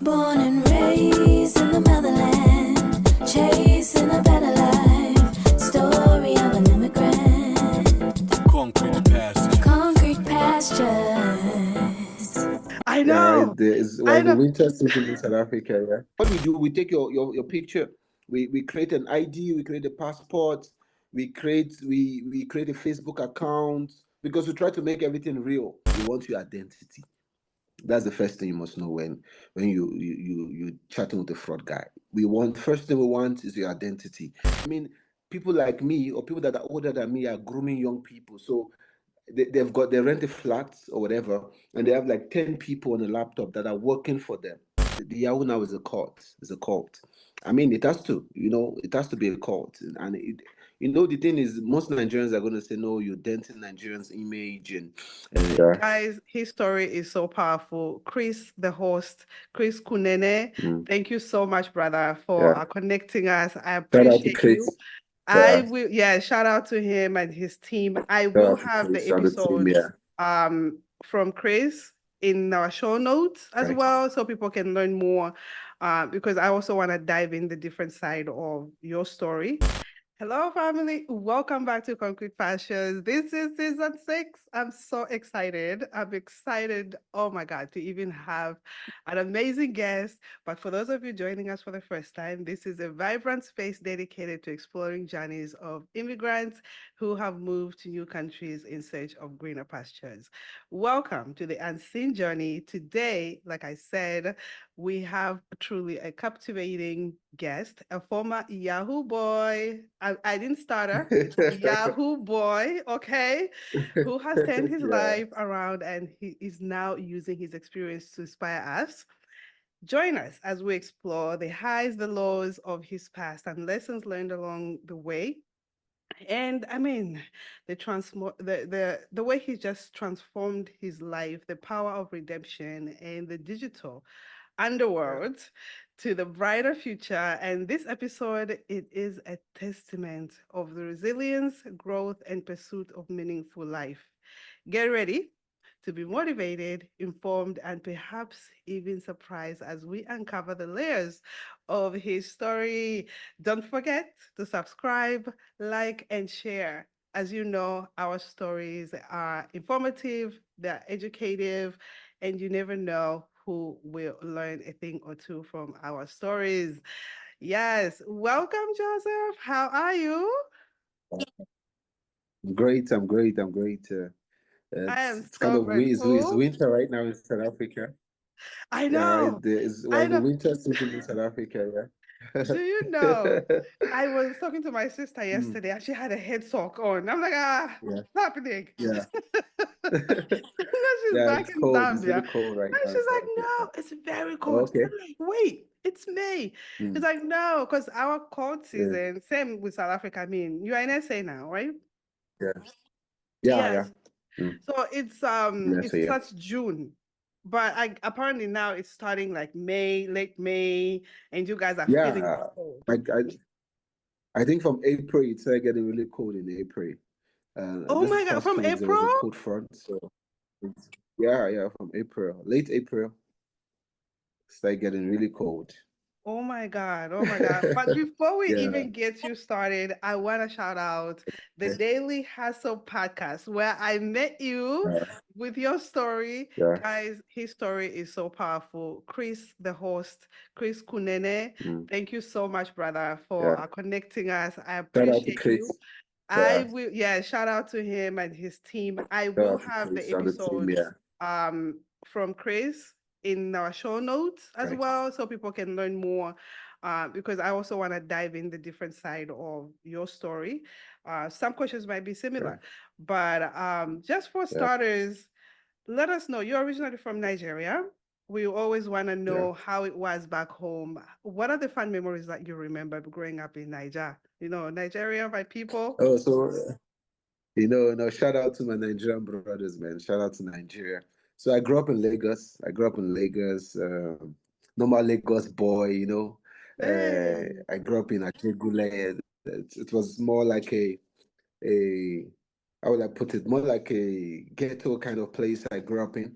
Born and raised in the motherland, chasing a better life. Story of an immigrant. Concrete pastures. Concrete pastures. I Yeah, know. right. There is I the know. winter season in South Africa. Yeah. What we do, we take your picture, we create an ID, we create a passport, we create a Facebook account because we try to make everything real. We want your identity. That's the first thing you must know when you chatting with a fraud guy. First thing we want is your identity. I mean, people like me or people that are older than me are grooming young people. So they rent a flat or whatever, and they have like 10 people on a laptop that are working for them. The Yahoo now is a cult. It's a cult. I mean, it has to be a cult. And the thing is, most Nigerians are going to say, no, you're denting Nigerians' image. And yeah. Guys, his story is so powerful. Chris, the host, Chris Kunene, thank you so much, brother, for connecting us. I Shout out to appreciate you. Chris. I will, shout out to him and his team. I will Shout out to have the Chris and the team, episodes from Chris in our show notes as Right. well, so people can learn more. Because I also want to dive in the different side of your story. Hello, family. Welcome back to Concrete Pastures. This is season 6. I'm so excited. I'm excited, oh my God, to even have an amazing guest. But for those of you joining us for the first time, this is a vibrant space dedicated to exploring journeys of immigrants who have moved to new countries in search of greener pastures. Welcome to the unseen journey. Today, like I said, we have truly a captivating guest, a former Yahoo Boy. I didn't start her. Yahoo Boy, okay, who has turned his life around, and he is now using his experience to inspire us. Join us as we explore the highs, the lows of his past, and lessons learned along the way. And I mean, the way he just transformed his life, the power of redemption, and the digital underworld to the brighter future. And this episode, it is a testament of the resilience, growth, and pursuit of meaningful life. Get ready to be motivated, informed, and perhaps even surprised as we uncover the layers of his story. Don't forget to subscribe, like, and share. As you know, our stories are informative, they're educative, and you never know who will learn a thing or two from our stories. Yes, welcome, Joseph. How are you? Great, I'm great. I am It's kind so of it's grateful. winter right now in South Africa. I Yeah, right. know. There is I the know. winter season in South Africa. Do you know? I was talking to my sister Mm, yesterday and she had a head sock on. I'm like, yeah, what's happening? yeah, Now she's yeah. back It's in cold. It's Zambia. really cold right And now in she's South like, Africa. no, it's very Oh, cold. okay. I'm like, wait, it's May. She's Mm, like, no, because our cold yeah, season, same with South Africa. I mean, you're in SA now, right? yeah, yeah, yeah. Yes. Mm, So yeah, it so yeah, starts June. But apparently now it's starting like May, late May, and you guys are feeling yeah. the cold. Like I think from April it started getting really cold in April. Oh This my God, past from 2 weeks there was April? a cold front, so yeah, from April, late April, started getting really cold. Oh my God. Oh my God. But before we Yeah. even get you started, I want to shout out the Okay. Daily Hustle podcast where I met you Yeah. with your story. Yeah. Guys, his story is so powerful. Chris, the host, Chris Kunene, Mm, thank you so much, brother, for yeah. connecting us. I Shout out to appreciate you. Chris. I Yeah. will, shout out to him and his team. I Shout will out to have the Chris and the team. episodes Yeah. from Chris in our show notes as Right. well, so people can learn more. Because I also want to dive in the different side of your story. Some questions might be Yeah. similar, but just for Yeah. starters, let us know. You're originally from Nigeria. We always want to Yeah. know how it was back home. What are the fun memories that you remember growing up in Niger? You know, Nigeria, my people. Oh, so no, shout out to my Nigerian brothers, man. Shout out to Nigeria. So I grew up in Lagos. Normal Lagos boy, Hey. I grew up in Ajegule. It was more like a how would I put it? More like a ghetto kind of place I grew up in.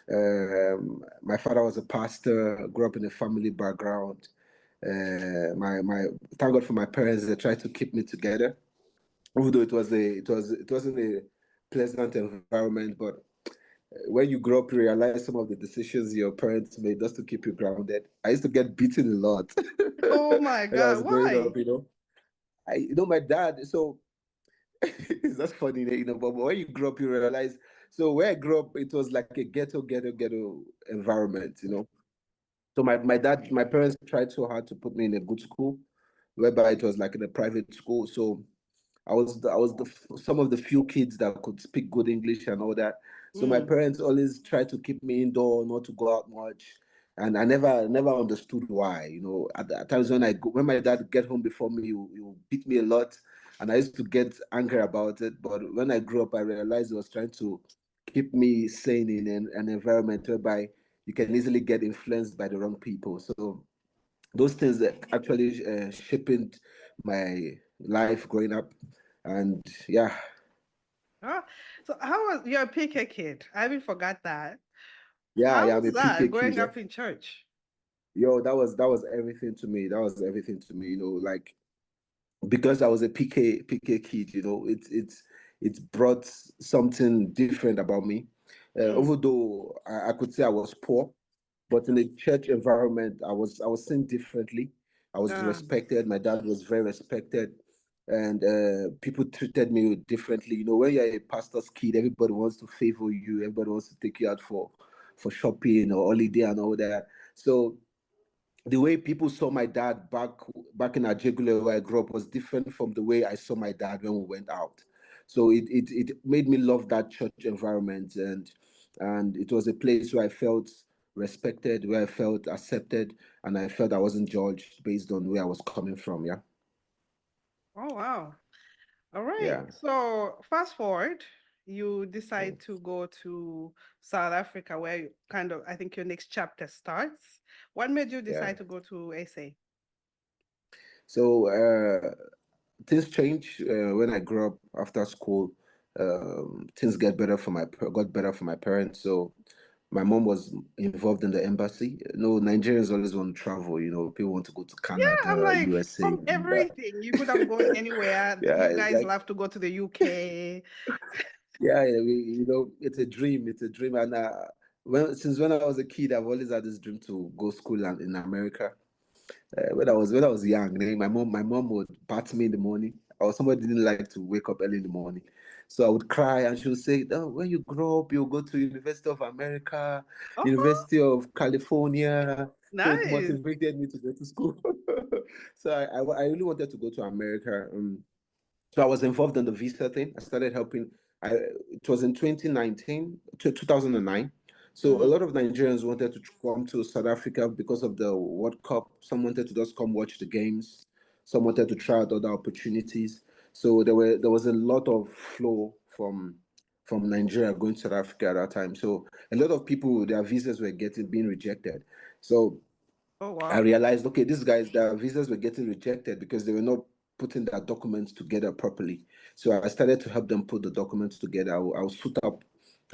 My father was a pastor, grew up in a family background. My thank God for my parents. They tried to keep me together, although it wasn't a pleasant environment. But when you grow up, you realize some of the decisions your parents made just to keep you grounded. I used to get beaten a lot Oh my when I was God, growing why? up. My dad. So it's just funny, but when you grow up, you realize. So where I grew up, it was like a ghetto environment. So my parents tried so hard to put me in a good school, whereby it was like in a private school. So some of the few kids that could speak good English and all that. So my Mm. parents always tried to keep me indoor, not to go out much, and I never understood why. At times when my dad get home before me, he would beat me a lot, and I used to get angry about it. But when I grew up, I realized he was trying to keep me sane in an environment whereby you can easily get influenced by the wrong people. So those things that actually shaped my life growing up, and yeah. Ah, so how was you're a PK kid? I even forgot that. Yeah, How I'm a was that PK growing kid. up in church? Yo, that was everything to me. That was everything to me. Like, because I was a PK kid. It brought something different about me. Mm. Although I could say I was poor, but in a church environment, I was seen differently. I was Ah, respected. My dad was very respected, and people treated me differently. When you're a pastor's kid, everybody wants to favor you. Everybody wants to take you out for shopping or holiday and all that. So the way people saw my dad back in Ajegule where I grew up was different from the way I saw my dad when we went out. So it made me love that church environment, and it was a place where I felt respected, where I felt accepted, and I felt I wasn't judged based on where I was coming from. Yeah. oh wow. All right. Yeah. So fast forward, you decide to go to South Africa, where you kind of, I think your next chapter starts. What made you Yeah. decide to go to SA? So things change when I grew up after school. Things got better for my parents. So my mom was involved in the embassy. Nigerians always want to travel. People want to go to Yeah, I'm Canada, like, USA. from everything, you could have gone anywhere. Yeah, You guys like love to go to the UK. yeah, it's a dream. It's a dream, and since when I was a kid, I've always had this dream to go school in America. When I was young, my mom would bat me in the morning, or somebody didn't like to wake up early in the morning, so I would cry, and she would say, "Oh, when you grow up, you'll go to University of America, Oh, University of California." So it nice. motivated me to go to school. So I really wanted to go to America. So I was involved in the visa thing. I started helping. It was in 2019 to 2009. So a Mm. lot of Nigerians wanted to come to South Africa because of the World Cup. Some wanted to just come watch the games. Some wanted to try out other opportunities. So there was a lot of flow from Nigeria going to South Africa at that time. So a lot of people, their visas were getting being rejected. So Oh, I wow. realized, okay, these guys, their visas were getting rejected because they were not putting their documents together properly. So I started to help them put the documents together. I'll suit up,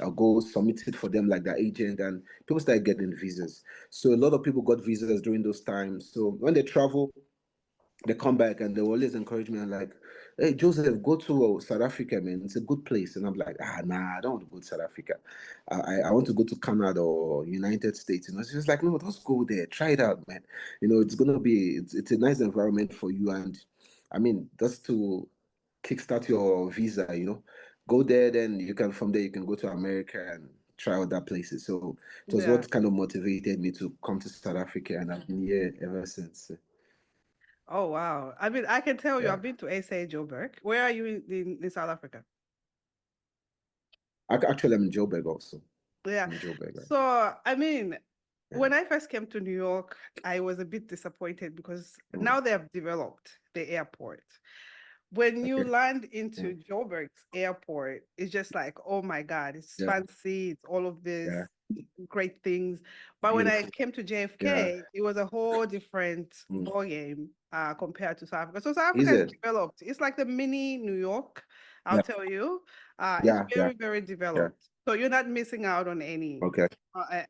I'll go submit it for them like their agent, and people started getting visas. So a lot of people got visas during those times. So when they travel, they come back and they always encourage me and like, hey Joseph, go to South Africa, man. It's a good place. And I'm like, nah, I don't want to go to South Africa. I want to go to Canada or United States. She's like, no, just go there, try it out, man. It's a nice environment for you. And I mean, just to kickstart your visa, go there, then from there you can go to America and try other places. So it was Yeah. what kind of motivated me to come to South Africa, and I've been here ever since. Oh, wow. I mean, I can tell you, Yeah. I've been to SA Joburg. Where are you in South Africa? Actually, I'm in Joburg also. Yeah. I'm in Joburg, right? So, I mean, Yeah. when I first came to New York, I was a bit disappointed because Mm. now they have developed the airport. When you Okay. land Mm. into Joburg's airport, it's just like, oh my God, it's Yeah. fancy, it's all of this Yeah. great things. But when I Beautiful. came to Yeah. JFK, it was a whole different Mm. ball game compared to South Africa. So South Africa Is is it? developed. It's like the mini New York, I'll Yeah. tell you. It's Yeah. Yeah. very, very Yeah. developed. So you're not missing out on any Okay.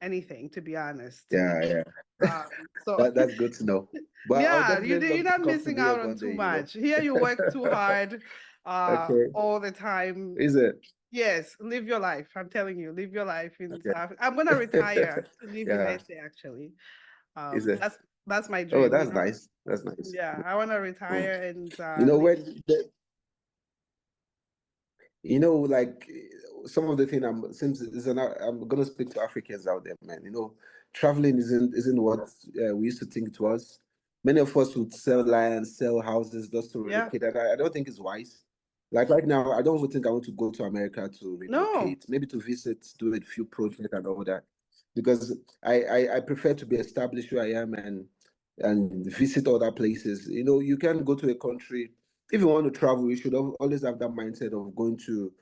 anything, to be honest. Yeah, yeah. So That's good to know. But I'll yeah, definitely you're love to not come to missing New York out on one too day, much. Here you work too hard Okay. all the time. Is it? Yes, live your life. I'm telling you, live your life in Okay. South Africa. I'm gonna retire to live in Yeah. SA actually. Is it? That's my Oh, dream, that's nice. That's nice. Yeah, I wanna Mm. retire and You know, live. like some of the thing since I'm gonna speak to Africans out there, man. Traveling isn't what we used to think it was. Many of us would sell land, sell houses just to Yeah. relocate, and I don't think it's wise. Like right now, I don't even think I want to go to America to No. relocate. Maybe to visit, do a few projects and all that, because I prefer to be established where I am and visit other places. You can go to a country if you want to travel. You should always have that mindset of going to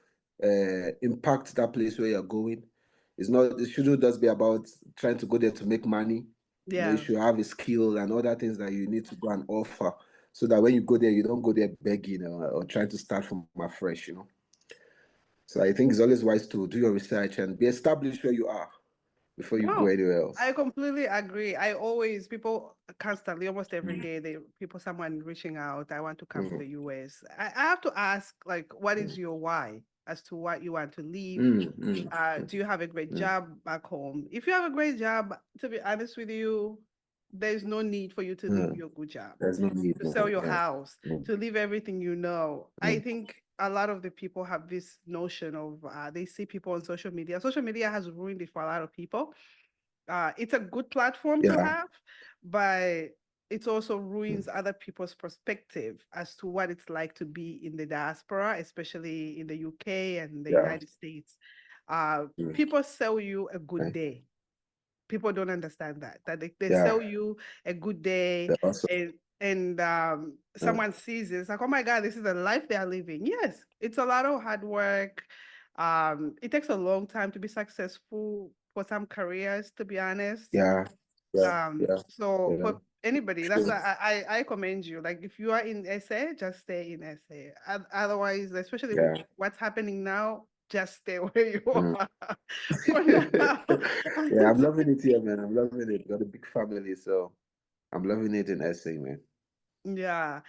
impact that place where you're going. It shouldn't just be about trying to go there to make money. You Yeah. should have a skill and other things that you need to go and offer, so that when you go there, you don't go there begging or trying to start from afresh. So I think it's always wise to do your research and be established where you are before you go No, anywhere I else. completely agree. I always people constantly, almost every day, someone reaching out. I want to come to Mm, the US. I have to ask, like, what is mm, your why as to what you want to leave? mm, mm, Do you have a great mm. job back home? If you have a great job, to be honest with you, there's no need for you to leave Mm. your good job, There's no need. to sell your Yeah. house, Mm, to leave everything you know. I mm. think a lot of the people have this notion of they see people on social media. Social media has ruined it for a lot of people. It's a good platform to Yeah. have, but it also Mm, ruins other people's perspective as to what it's like to be in the diaspora, especially in the UK and the yeah. United States. Mm. People sell you a good Okay. day. People don't understand that they Yeah. sell you a good day, They also. and Uh, someone sees it, it's like, oh my God, this is the life they are living. Yes, it's a lot of hard work. It takes a long time to be successful for some careers, to be honest. yeah. Yeah. Yeah. So Yeah. for anybody, that's True. why I commend you. Like if you are in SA, just stay in SA. Otherwise, especially with Yeah. what's happening now, just stay where you Mm. are for now. I Yeah, think I'm loving it here, man. I'm loving it. Got a big family, so I'm loving it in SA, man. yeah.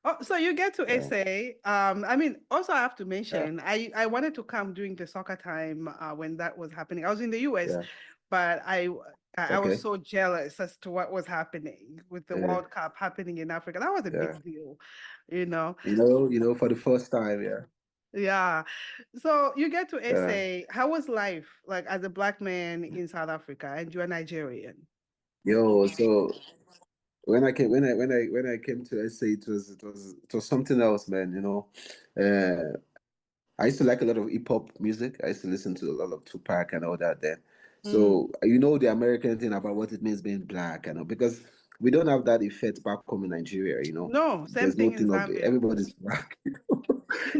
Oh, so you get to Yeah. SA. I mean, also I have to Yeah. mention, I wanted to come during the soccer time when that was happening. I was in the US, Yeah. but I was Okay. so jealous as to what was happening with the Yeah. World Cup happening in Africa. That was a Yeah. big deal, you know. For the first time, yeah. Yeah. So you get to Yeah. SA. How was life like as a black man in South Africa, and you're Nigerian? So when I came to SA, it was something else, man. I used to like a lot of hip hop music. I used to listen to a lot of Tupac and all that then. Mm. So the American thing about what it means being black, because we don't have that effect back home in Nigeria. No, same There's no thing in thing of Zambia. everybody's black.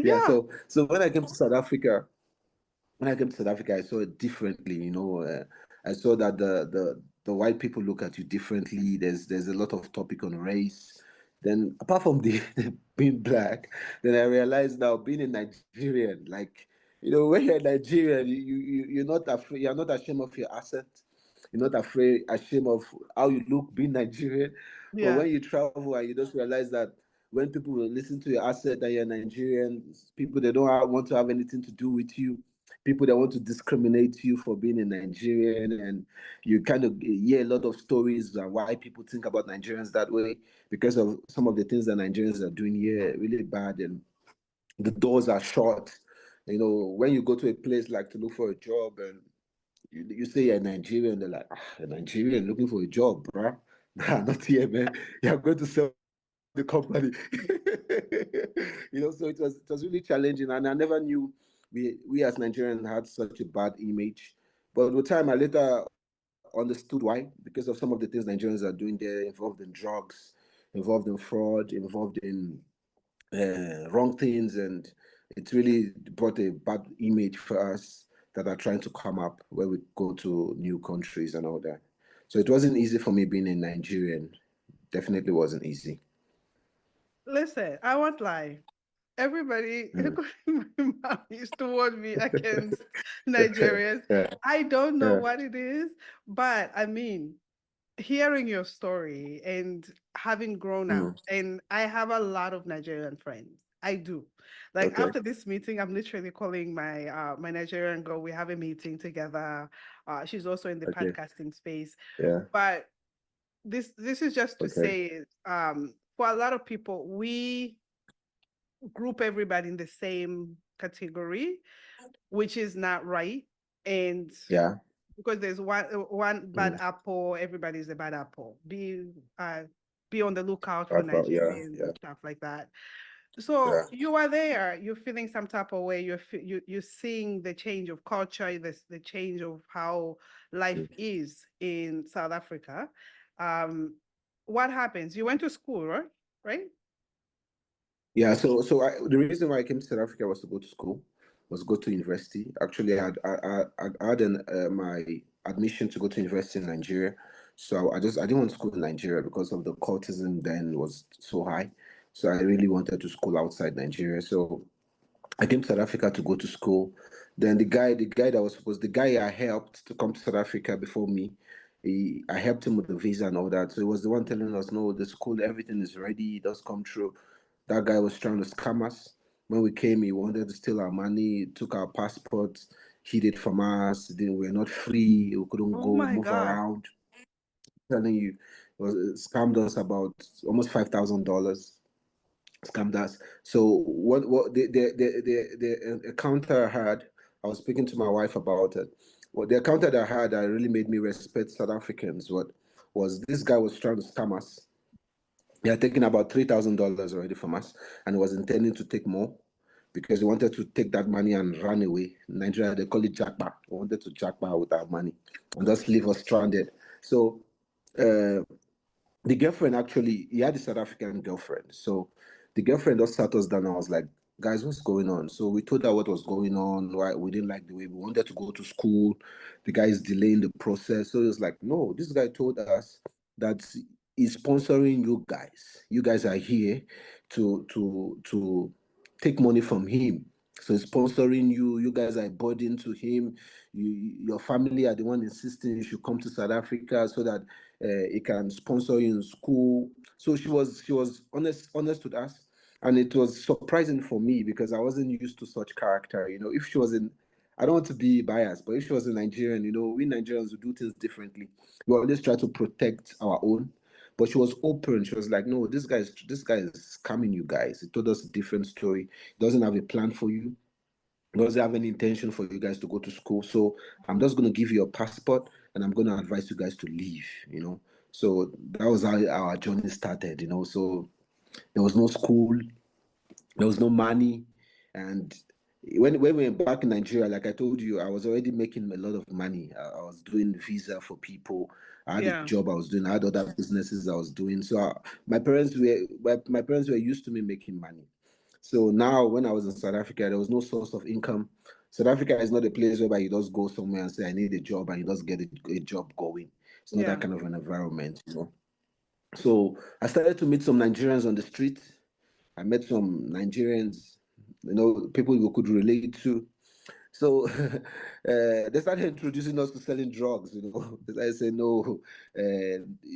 Yeah, Yeah. so when I came to South Africa, I saw it differently. I saw that the white people look at you differently. There's a lot of topic on race. Then apart from the being black, then I realized now being a Nigerian, like when you're a Nigerian, you're not afraid. You're not ashamed of your accent. You're not ashamed of how you look being Nigerian. But Yeah. when you travel and you just realize that when people will listen to your accent that you're Nigerian, people they don't want to have anything to do with you, people that want to discriminate you for being a Nigerian, and you kind of hear a lot of stories and why people think about Nigerians that way because of some of the things that Nigerians are doing here really bad, and the doors are shut. When you go to a place like to look for a job and you say you're Nigerian, they're like, a Nigerian looking for a job, bruh. Nah, not here, man. You're going to sell the company. So it was really challenging, and I never knew we as Nigerians had such a bad image. But with time, I later understood why, because of some of the things Nigerians are doing there, involved in drugs, involved in fraud, involved in wrong things, and it really brought a bad image for us that are trying to come up when we go to new countries and all that. So it wasn't easy for me being a Nigerian. Definitely wasn't easy. Listen, I won't lie. everybody, Mm. including my mom, used to warn me against Nigerians. Yeah. I don't know Yeah. what it is, but I mean, hearing your story and having grown up, Mm. and I have a lot of Nigerian friends. I do. Like Okay. after this meeting, I'm literally calling my Nigerian girl. We have a meeting together. She's also in the Okay. podcasting space. Yeah. But this is just to Okay. say, for a lot of people, we group everybody in the same category, which is not right. And Yeah. because there's one bad Mm. apple, everybody's a bad apple. Be on the lookout for Yeah. Nigerians Yeah. and stuff like that. So Yeah. you are there, you're feeling some type of way, you're seeing the change of culture, the change of how life Mm. is in South Africa. Um, what happens? You went to school, right? Right? Yeah, the reason why I came to South Africa was to go to school, was go to university. Actually, I had my admission to go to university in Nigeria, so I didn't want to school in Nigeria because of the cultism then was so high. So I really wanted to school outside Nigeria. So I came to South Africa to go to school. Then the guy I helped to come to South Africa before me. I helped him with the visa and all that. So he was the one telling us, no, the school, everything is ready, it does come true. That guy was trying to scam us. When we came, he wanted to steal our money, took our passports, hid it from us. Then we were not free, we couldn't Oh go my move God. around. Telling you, it scammed us about almost $5,000. Scammed us. So what the encounter I had, I was speaking to my wife about it. What the encounter that I had that really made me respect South Africans, what was this guy was trying to scam us. He had taken about $3,000 already from us, and was intending to take more because he wanted to take that money and run away. In Nigeria, they call it jackpot. He wanted to jackpot with our money and just leave us stranded. So uh, the girlfriend, actually, he had a South African girlfriend. So the girlfriend just sat us down and was like, guys, what's going on? So we told her what was going on, why we didn't like the way we wanted to go to school. The guy is delaying the process. So it was like, no, this guy told us that he's sponsoring you guys. You guys are here to take money from him. So he's sponsoring you. You guys are a burden to him. Your family are the one insisting you should come to South Africa so that he can sponsor you in school. So she was honest with us, and it was surprising for me because I wasn't used to such character. If she was in, I don't want to be biased, but if she was a Nigerian, we Nigerians would do things differently. We always try to protect our own. But she was open. She was like, "No, this guy is scamming you guys. He told us a different story. He doesn't have a plan for you. Doesn't have any intention for you guys to go to school. So I'm just going to give you a passport and I'm going to advise you guys to leave. So that was how our journey started. So there was no school, there was no money. And when we were back in Nigeria, like I told you, I was already making a lot of money. I was doing visa for people. I had a Yeah. job I was doing. I had other businesses I was doing. So my parents were used to me making money. So now, when I was in South Africa, there was no source of income. South Africa is not a place whereby you just go somewhere and say, I need a job, and you just get a job going. It's not that Yeah. kind of an environment. So I started to meet some Nigerians on the street. I met some Nigerians, people we could relate to. So they started introducing us to selling drugs. They started saying, no,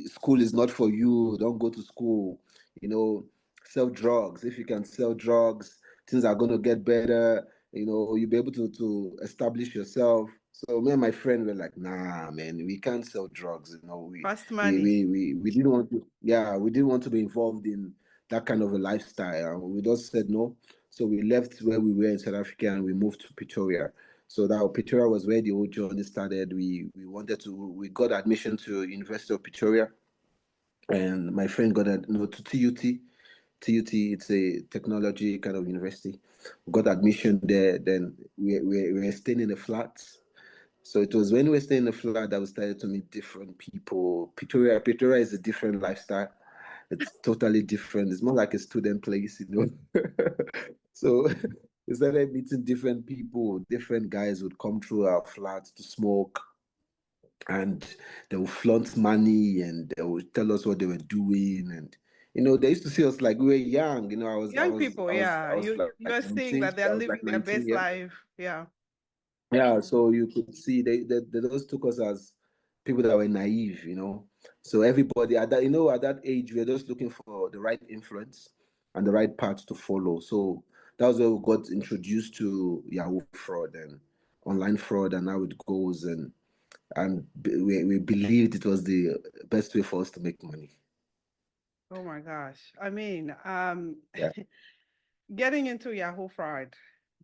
school is not for you. Don't go to school. You know, sell drugs. If you can sell drugs, things are going to get better. You'll be able to establish yourself. So me and my friend were like, nah, man, we can't sell drugs. We Fast we money. we we, we didn't want to. Yeah, we didn't want to be involved in that kind of a lifestyle. And we just said no. So we left where we were in South Africa and we moved to Pretoria. So that Pretoria was where the whole journey started. We got admission to University of Pretoria, and my friend got to TUT. TUT, it's a technology kind of university. Got admission there. Then we were staying in the flats. So it was when we were staying in the flat that we started to meet different people. Pretoria is a different lifestyle. It's totally different. It's more like a student place. So we started meeting different people. Different guys would come through our flats to smoke, and they would flaunt money and they would tell us what they were doing. And they used to see us like we were young. I was, I Young was, people, I was, yeah. I was like You're seeing 19. that they're I was like living their 19, best yeah. life. Yeah. Yeah, so you could see they just took us as people that were naive. So everybody at that age, we were just looking for the right influence and the right path to follow. So that was where we got introduced to Yahoo fraud and online fraud and how it goes, and we believed it was the best way for us to make money. Oh my gosh. I mean, Yeah, getting into Yahoo fraud,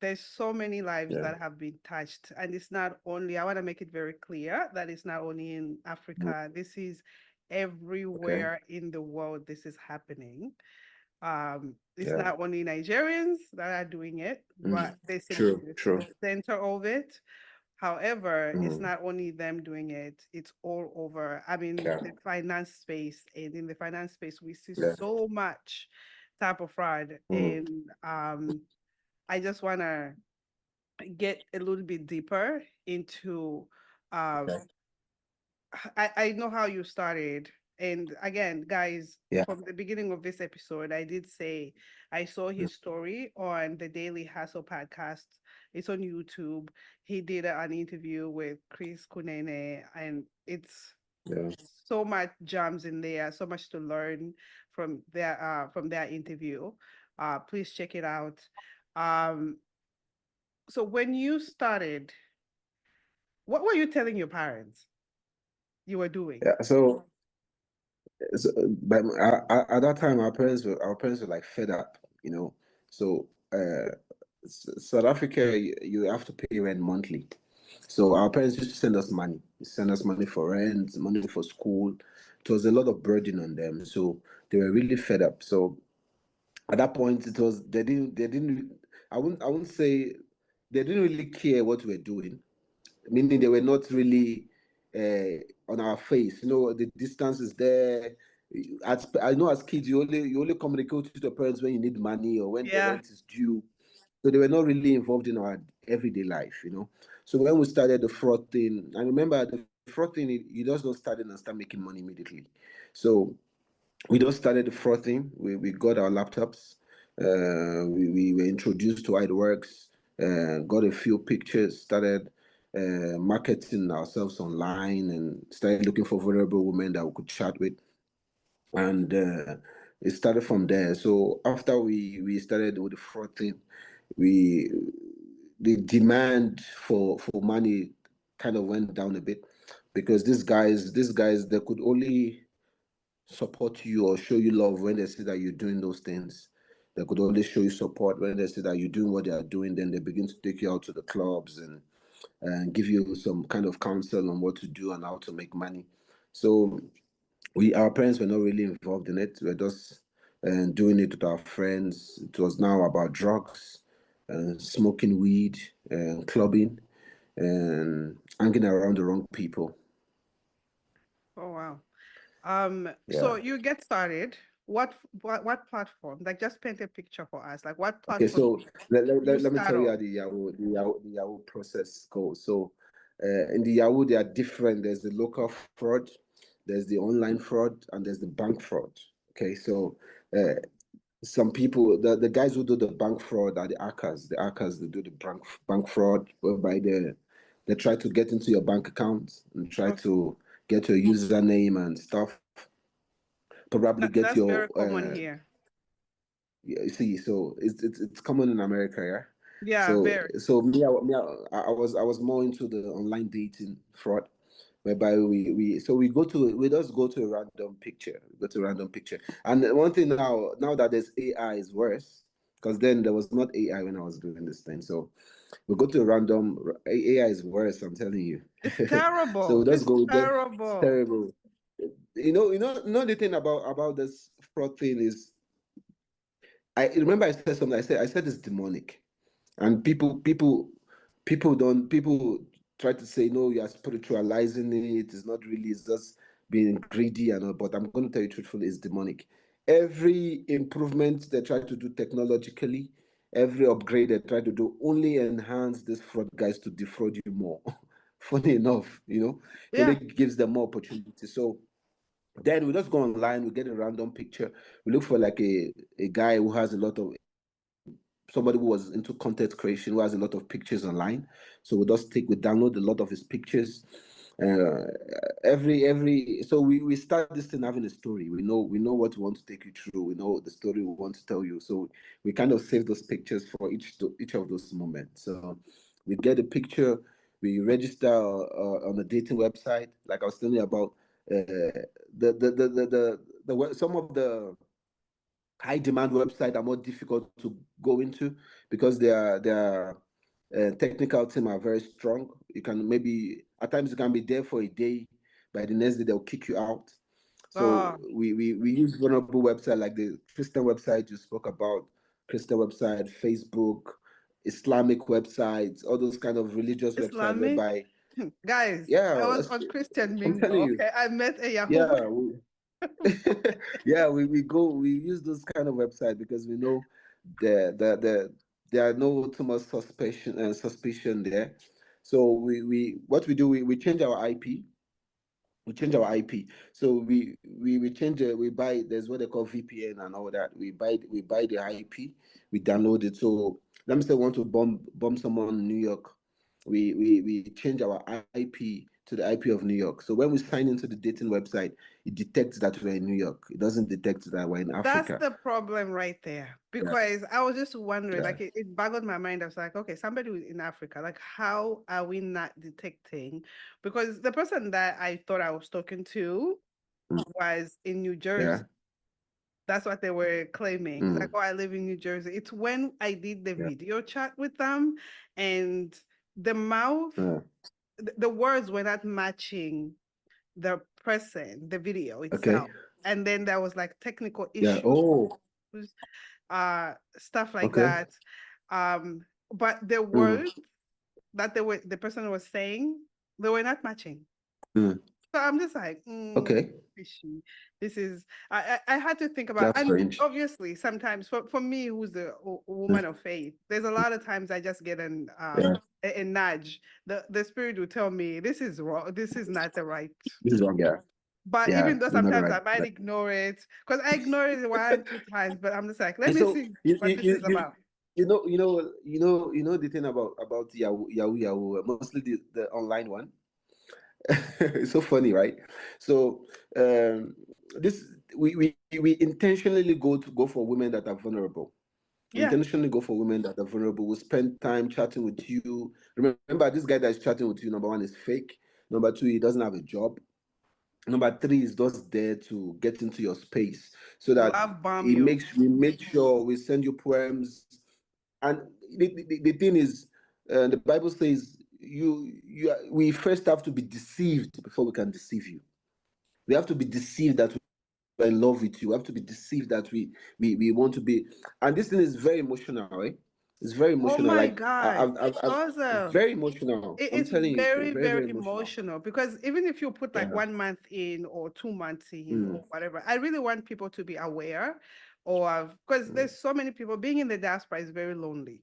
there's so many lives yeah. that have been touched. And it's not only, I want to make it very clear that it's not only in Mm, Africa, this is okay. everywhere in the world this is happening. It's Yeah. not only Nigerians that are doing it, but Mm. they seem to True, be true. the center of it. However, it's Mm. not only them doing it, it's all over. I mean, Yeah, the finance space, and in the finance space, we see yeah. so much type of fraud. Mm. And I just want to get a little bit deeper into um, Okay. I know how you started. And again, guys, Yeah. from the beginning of this episode, I did say I saw Mm. his story on the Daily Hustle podcast. It's on YouTube. He did an interview with Chris Kunene, and it's Yeah. so much gems in there, so much to learn from their interview. Please check it out. Um, so when you started, what were you telling your parents you were doing? Yeah. But at that time, our parents were like fed up. So South Africa, you have to pay rent monthly. So our parents used to send us money. Send us money for rent, money for school. It was a lot of burden on them. So they were really fed up. So at that point, it was they didn't. I wouldn't say they didn't really care what we were doing, meaning they were not really on our face. The distance is there. I know as kids, you only communicate with your parents when you need money or when the Yeah, rent is due. So they were not really involved in our everyday life. So when we started the fraud thing, I remember the fraud thing, you just don't start it and start making money immediately. So we just started the fraud thing. We got our laptops. We were introduced to how it works. Got a few pictures. Started marketing ourselves online and started looking for vulnerable women that we could chat with. And it started from there. So after we started with the fraud thing, we the demand for money kind of went down a bit because these guys they could only support you or show you love when they see that you're doing those things. They could only show you support when they see that you're doing what they are doing. Then they begin to take you out to the clubs and give you some kind of counsel on what to do and how to make money. So our parents were not really involved in it. We were just doing it with our friends. It was now about drugs, smoking weed, clubbing, and hanging around the wrong people. oh wow. So Yeah. you get started. What platform? Like, just paint a picture for us. Like, what Okay, platform so let, let, you let let me start tell you off? how the Yahoo process goes. So, in the Yahoo, they are different. There's the local fraud, there's the online fraud, and there's the bank fraud. Okay, so uh, some people, the guys who do the bank fraud are the hackers. The hackers, they do the bank fraud, whereby they try to get into your bank account and try Okay, to get your username and stuff. Probably get that's your very common here. yeah, you see, so it's common in America, yeah. Yeah, So very. so I was more into the online dating fraud, whereby we just go to a random picture, and one thing now that there's AI is worse because then there was not AI when I was doing this thing. So we go to a random AI is worse. I'm telling you. It's So terrible. we just It's go there. It's terrible. terrible. The thing about this fraud thing is I remember I said something. I said it's demonic, and people try to say no, you are spiritualizing it. It's not really. It's just being greedy and all. But I'm going to tell you truthfully, it's demonic. Every improvement they try to do technologically, every upgrade they try to do, only enhance these fraud guys to defraud you more. Funny enough, it only Yeah. gives them more opportunity. So Then we just go online, we get a random picture. We look for like a guy who has a lot of somebody who was into content creation who has a lot of pictures online. So we download a lot of his pictures. Uh, every so we start this thing having a story. We know what we want to take you through. We know the story we want to tell you. So we kind of save those pictures for each of those moments. So we get a picture, we register on a dating website, like I was telling you about. Some of the high demand website are more difficult to go into because their technical team are very strong. You can maybe at times you can be there for a day, by the next day they'll kick you out. So Oh, we use vulnerable website like the Christian website you spoke about, Christian website, Facebook, Islamic websites, all those kind of religious websites Islamic. whereby Guys, I yeah, was on Christian I'm telling Mingle. you, Okay, I met a Yahoo boy. yeah. Yeah, we use those kind of website because we know there are no too much suspicion there. So we what we do we change our IP. We change our IP. So we change it. We buy. There's what they call VPN and all that. We buy the IP. We download it. So let me say, we want to bomb someone in New York. We change our IP to the IP of New York. So when we sign into the dating website, it detects that we're in New York. It doesn't detect that we're in That's Africa. the problem right there. Yeah, Because I was just wondering, yeah. like it boggled my mind. I was like, okay, somebody who's in Africa, like how are we not detecting? Because the person that I thought I was talking to Mm, was in New yeah. Jersey. That's what they were claiming. Like, Mm, oh, I live in New Jersey. It's when I did the yeah. video chat with them and the mouth, Uh, the words were not matching the person, the video okay. itself. And then there was like technical Yeah. issues, Oh. stuff like Okay. that. But the Mm, words that the person was saying, they were not matching. mm. So I'm just like, Okay. fishy. This is I had to think about, That's and strange. obviously sometimes for me who's a Mm, woman of faith, there's a lot of times I just get yeah. a nudge. The spirit will tell me this is wrong, this is not the right. This is wrong. Yeah. But Yeah. even though You're not sometimes right. I might ignore it, because I ignore it one, two times, but I'm just like, let And me so see what this is about. the thing about Yahoo, mostly the online one. It's so funny, right? So this we intentionally go for women that are vulnerable. We Yeah, intentionally go for women that are vulnerable. We spend time chatting with you. Remember, this guy that's chatting with you, number one, is fake. Number two, he doesn't have a job. Number three is just there to get into your space so that love bomb he you. makes we make sure we send you poems. And the thing is, the Bible says we first have to be deceived before we can deceive you. We have to be deceived that we're in love with you. We have to be deceived that we want to be. And this thing is very emotional, right? It's very Oh emotional. my Like God. it's Also, very emotional. I'm it's telling you, very, very very very emotional. emotional because even if you put like Yeah. 1 month in or 2 months in Mm, or whatever, I really want people to be aware of, because mm, there's so many people being in the diaspora is very lonely.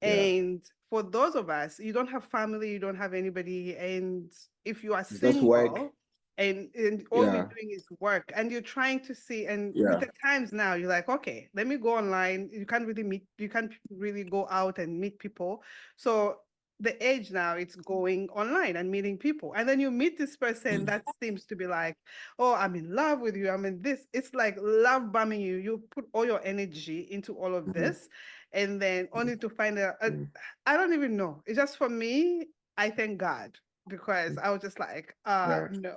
yeah. And for those of us, you don't have family, you don't have anybody. And if you are It's just work. single and all we're Yeah. doing is work and you're trying to see, and with Yeah. the times now, you're like, okay, let me go online. You can't really go out and meet people. So the age now, it's going online and meeting people. And then you meet this person Mm, that seems to be like, oh, I'm in love with you. I'm in this. It's like love bombing you. You put all your energy into all of mm, this and then only to find out, mm, I don't even know. It's just for me, I thank God because mm. I was just like, Yeah. no.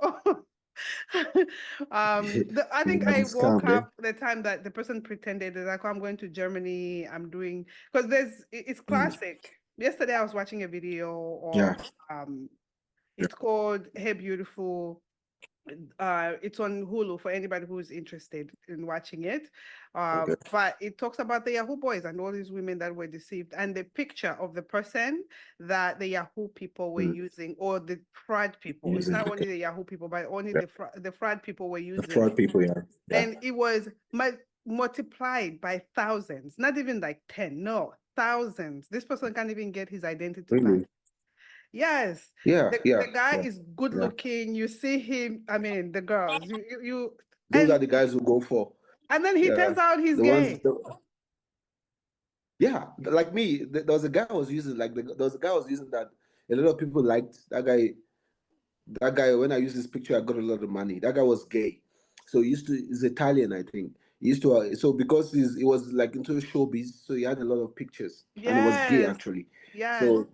I think That's I a woke scam, man. up the time that the person pretended that like, "Oh, I'm going to Germany, I'm doing," because it's Mm, classic. Yesterday I was watching a video yeah. of it's called Hey Beautiful. It's on Hulu for anybody who's interested in watching it. Okay. But it talks about the Yahoo boys and all these women that were deceived and the picture of the person that the Yahoo people were Mm, using, or the fraud people. It's using not okay. only the Yahoo people, but only Yeah. the fraud people were The using. fraud people, yeah. Yeah. And it was multiplied by thousands, not even like 10, no, thousands. This person can't even get his identity back. Really? Yes. Yeah, yeah, The guy yeah, is good yeah. looking. You see him, I mean, the girls, Those are and the guys who go for. and then he Yeah, turns out he's the ones. gay. Yeah, like me. There was a guy I was using. There was a guy I was using that a lot of people liked. That guy. That guy. When I used this picture, I got a lot of money. That guy was gay, so he used to. He's Italian, I think. He used to. So because he was like into showbiz, so he had a lot of pictures, and he was gay Yes. actually. Yes. So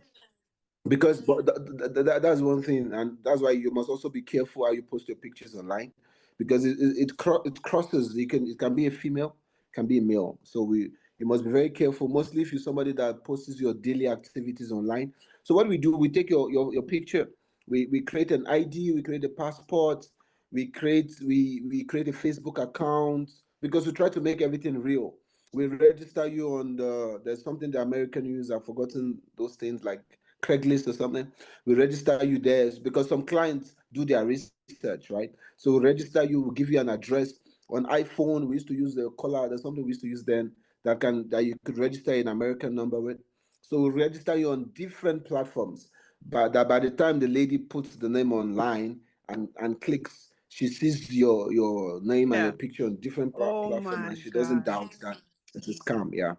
because that's one thing, and that's why you must also be careful how you post your pictures online, because it crosses. It can be a female, can be a male. So you must be very careful. Mostly if you're somebody that posts your daily activities online. So what we do, we take your picture, we create an ID, we create a passport, we create a Facebook account, because we try to make everything real. We register you on there's something the American use. I've forgotten those things, like Craigslist or something. We register you there because some clients do their research, right? So we register you, we give you an address. On iPhone, we used to use the caller. There's something we used to use then that you could register an American number with. So we register you on different platforms. But that by the time the lady puts the name online and clicks, she sees your name and your Yeah. picture on different Oh platform, and my she doesn't God. doubt that it's a scam. Yeah.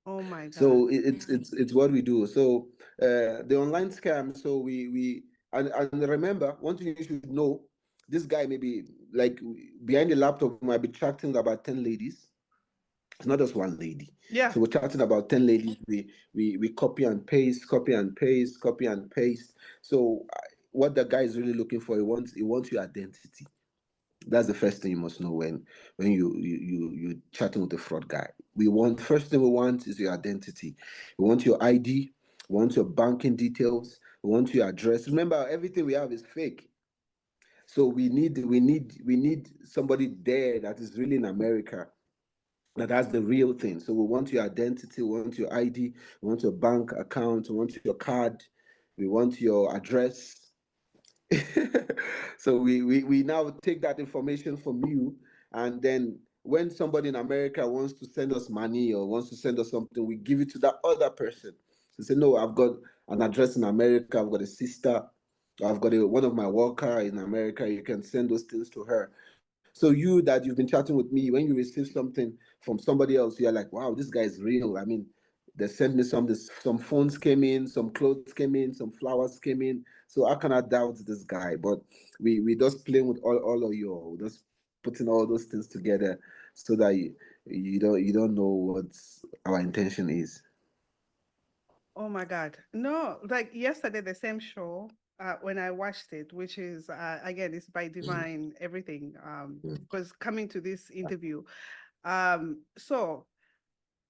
Oh my God. So it's what we do. So the online scam. So we and remember, one thing you should know: this guy may be like behind the laptop might be chatting about 10 ladies. It's not just one lady. Yeah. So we're chatting about 10 ladies. We copy and paste, copy and paste, copy and paste. So what the guy is really looking for, he wants your identity. That's the first thing you must know when you chatting with a fraud guy. First thing we want is your identity. We want your ID. We want your banking details. We want your address. Remember, everything we have is fake. So we need somebody there that is really in America, that's the real thing. So we want your identity, we want your ID, we want your bank account, we want your card, we want your address. So we now take that information from you, and then when somebody in America wants to send us money or wants to send us something, we give it to that other person. So say, no, I've got an address in America, I've got a sister, or I've got one of my worker in America, you can send those things to her. So you that you've been chatting with me, when you receive something from somebody else, you're like, wow, this guy is real. I mean, they sent me some phones came in, some clothes came in, some flowers came in. So how can I doubt this guy? But we just playing with all of you, just putting all those things together so that you don't know what our intention is. Oh my God. No, like yesterday, the same show, when I watched it, which is again, it's by Divine everything. Because coming to this interview, so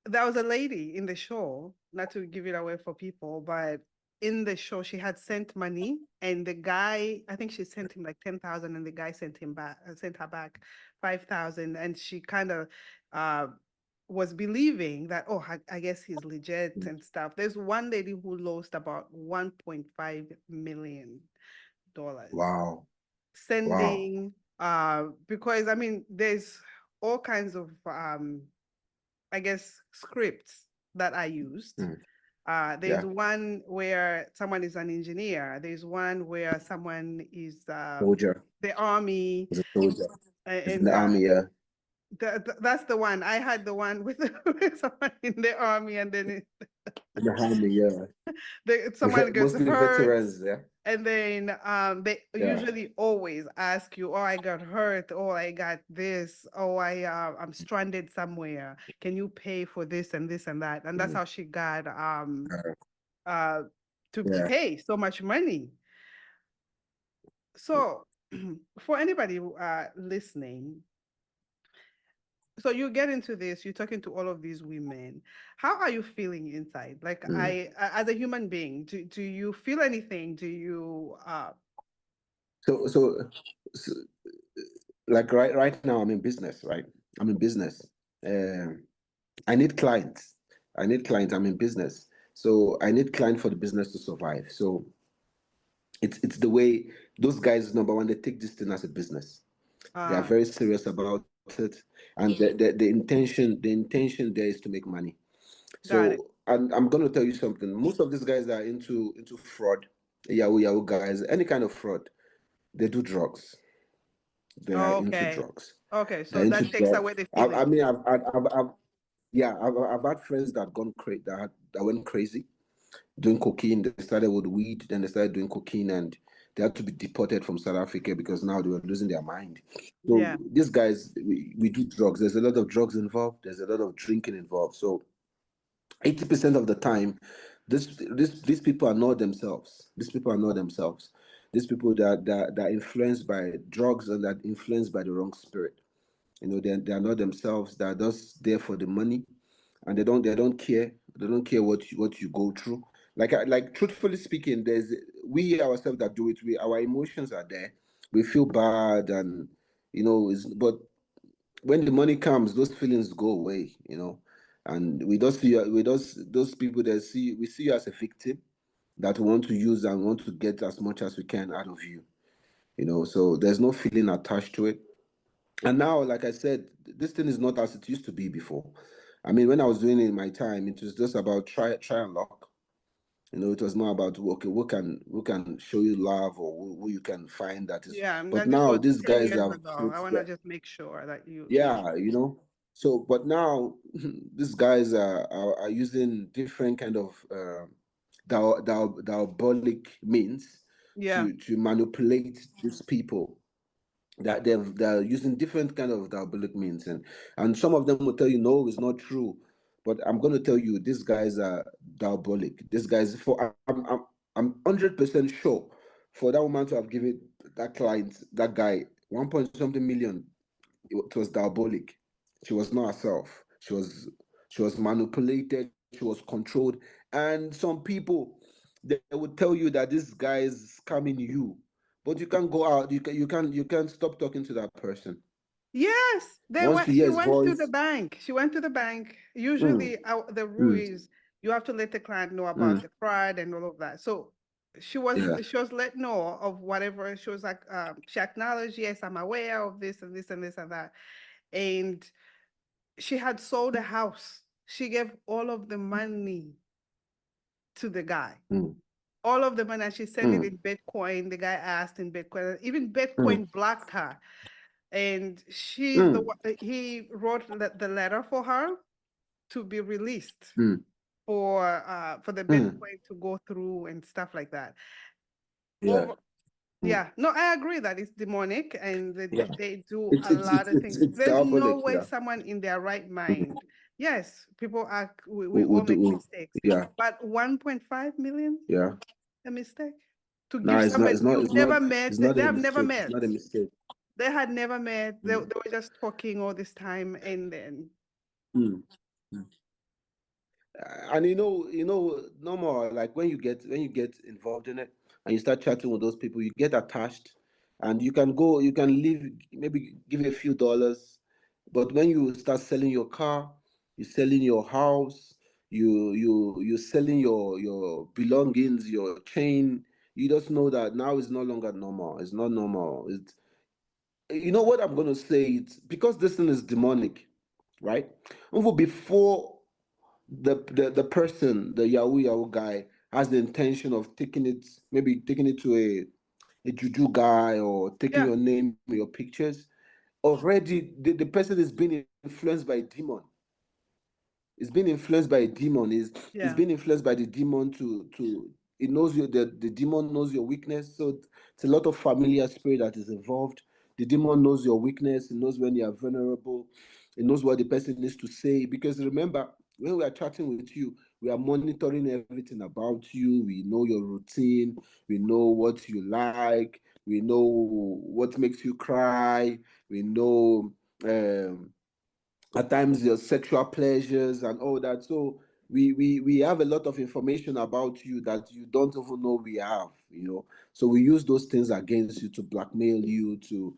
there was a lady in the show, not to give it away for people, but in the show, she had sent money, and the guy, I think she sent him like 10,000, and the guy sent her back 5,000, and she kind of uh, was believing that, oh, I guess he's legit and stuff. There's one lady who lost about $1.5 million Wow. Wow. sending, because I mean, there's all kinds of I guess, scripts that I used. Mm. There's Yeah. one where someone is an engineer. There's one where someone is Soldier. the army, He's a soldier. He's in and the army, yeah. that's the one. I had the one with, with someone in the army, and then In the army, yeah. someone gets Mostly hurt, veterans, yeah. and then they Yeah. usually always ask you, oh, I got hurt, oh, I got this, oh, I'm stranded somewhere, can you pay for this and this and that? And that's Mm. how she got Uh, uh to yeah. pay so much money. So for anybody listening, so you get into this, you're talking to all of these women. How are you feeling inside? Like, Mm. as a human being, do you feel anything? Do you So like right now I'm in business, right? I'm in business. Um, I need clients. I need clients. I'm in business. So I need clients for the business to survive. So it's the way those guys, number one, they take this thing as a business. They are uh very serious about it. And the intention there is to make money. got it? So, and I'm gonna tell you something. Most of these guys are into fraud. Yahoo guys, any kind of fraud, they do drugs. They are into Okay. drugs. Okay. They're So into that takes drugs. away the I feeling. mean, yeah, I've had friends that gone that went crazy doing cocaine. They started with weed, then they started doing cocaine, and they had to be deported from South Africa because now they were losing their mind. So Yeah. these guys, we do drugs. There's a lot of drugs involved. There's a lot of drinking involved. So 80% of the time, these people are not themselves. These people are not themselves. These people that are influenced by drugs and that influenced by the wrong spirit. They are not themselves. They are just there for the money, and they don't care. They don't care what you go through. Like truthfully speaking, there's we ourselves that do it. We Our emotions are there. We feel bad, and but when the money comes, those feelings go away. And we just those people that see you as a victim that want to use and want to get as much as we can out of you. So there's no feeling attached to it. And now, like I said, this thing is not as it used to be before. I mean, when I was doing it in my time, it was just about try and luck. It was more about, okay, who can show you love, or who you can find that is. Yeah. And But this now was these 10 guys years have ago. put I want to their, just make sure that you yeah, So, but now these guys are using different kind of diabolic means yeah. to manipulate these people, that they're using different kind of diabolic means, and some of them will tell you no, it's not true, but I'm going to tell you these guys are diabolic. These guys, I'm 100% sure, for that woman to have given that client, that guy, 1 point something million, it was diabolic. She was not herself. She was manipulated. She was controlled. And some people, they would tell you that this guy is scamming you, but you can't go out. You can't stop talking to that person. Yes, Once you hear she his went to the voice, bank. She went to the bank. mm, Usually, the rule mm, is you have to let the client know about mm, the fraud and all of that. So yeah, she was let know of whatever. She was like, she acknowledged, yes, I'm aware of this and this and this and that. And she had sold a house. She gave all of the money to the guy. mm, All of the money, and she sent it mm, in Bitcoin. The guy asked in Bitcoin. Even mm, Bitcoin blocked her, and she's the mm, one. He wrote the letter for her to be released mm, for the mm. Bitcoin to go through and stuff like that. Yeah, Over, mm, yeah, no, I agree that it's demonic and yeah. they do It's a it's lot it's of it's, things. it's There's no diabolic. way Yeah. someone in their right Mm. mind. Yes, people are. We Who all make do? mistakes, Yeah, but 1.5 million, yeah. a mistake to No, give it's not. somebody It's not. you've It's not. never met. It's not They a have never mistake. It's met. not a mistake. They had never met. They Mm, were just talking all this time, and then mm, mm. And no more, like when you get involved in it and you start chatting with those people, you get attached, and you can leave, maybe give a few dollars, but when you start selling your car, you're selling your house, you're selling your belongings, your chain, you just know that now it's no longer normal. It's not normal. You know what I'm going to say? It's because this thing is demonic, right? Even before the person, the Yahoo guy, has the intention of taking it to a juju guy, or taking yeah, your name, your pictures, already the person is being influenced by a demon. It's been influenced by a demon. Is yeah. being influenced by the demon to it knows the demon knows your weakness. So it's a lot of familiar spirit that is involved. The demon knows your weakness. It knows when you are vulnerable. It knows what the person needs to say. Because remember, when we are chatting with you, we are monitoring everything about you. We know your routine. We know what you like. We know what makes you cry. We know um at times your sexual pleasures and all that. So we have a lot of information about you that you don't even know we have. So we use those things against you, to blackmail you, to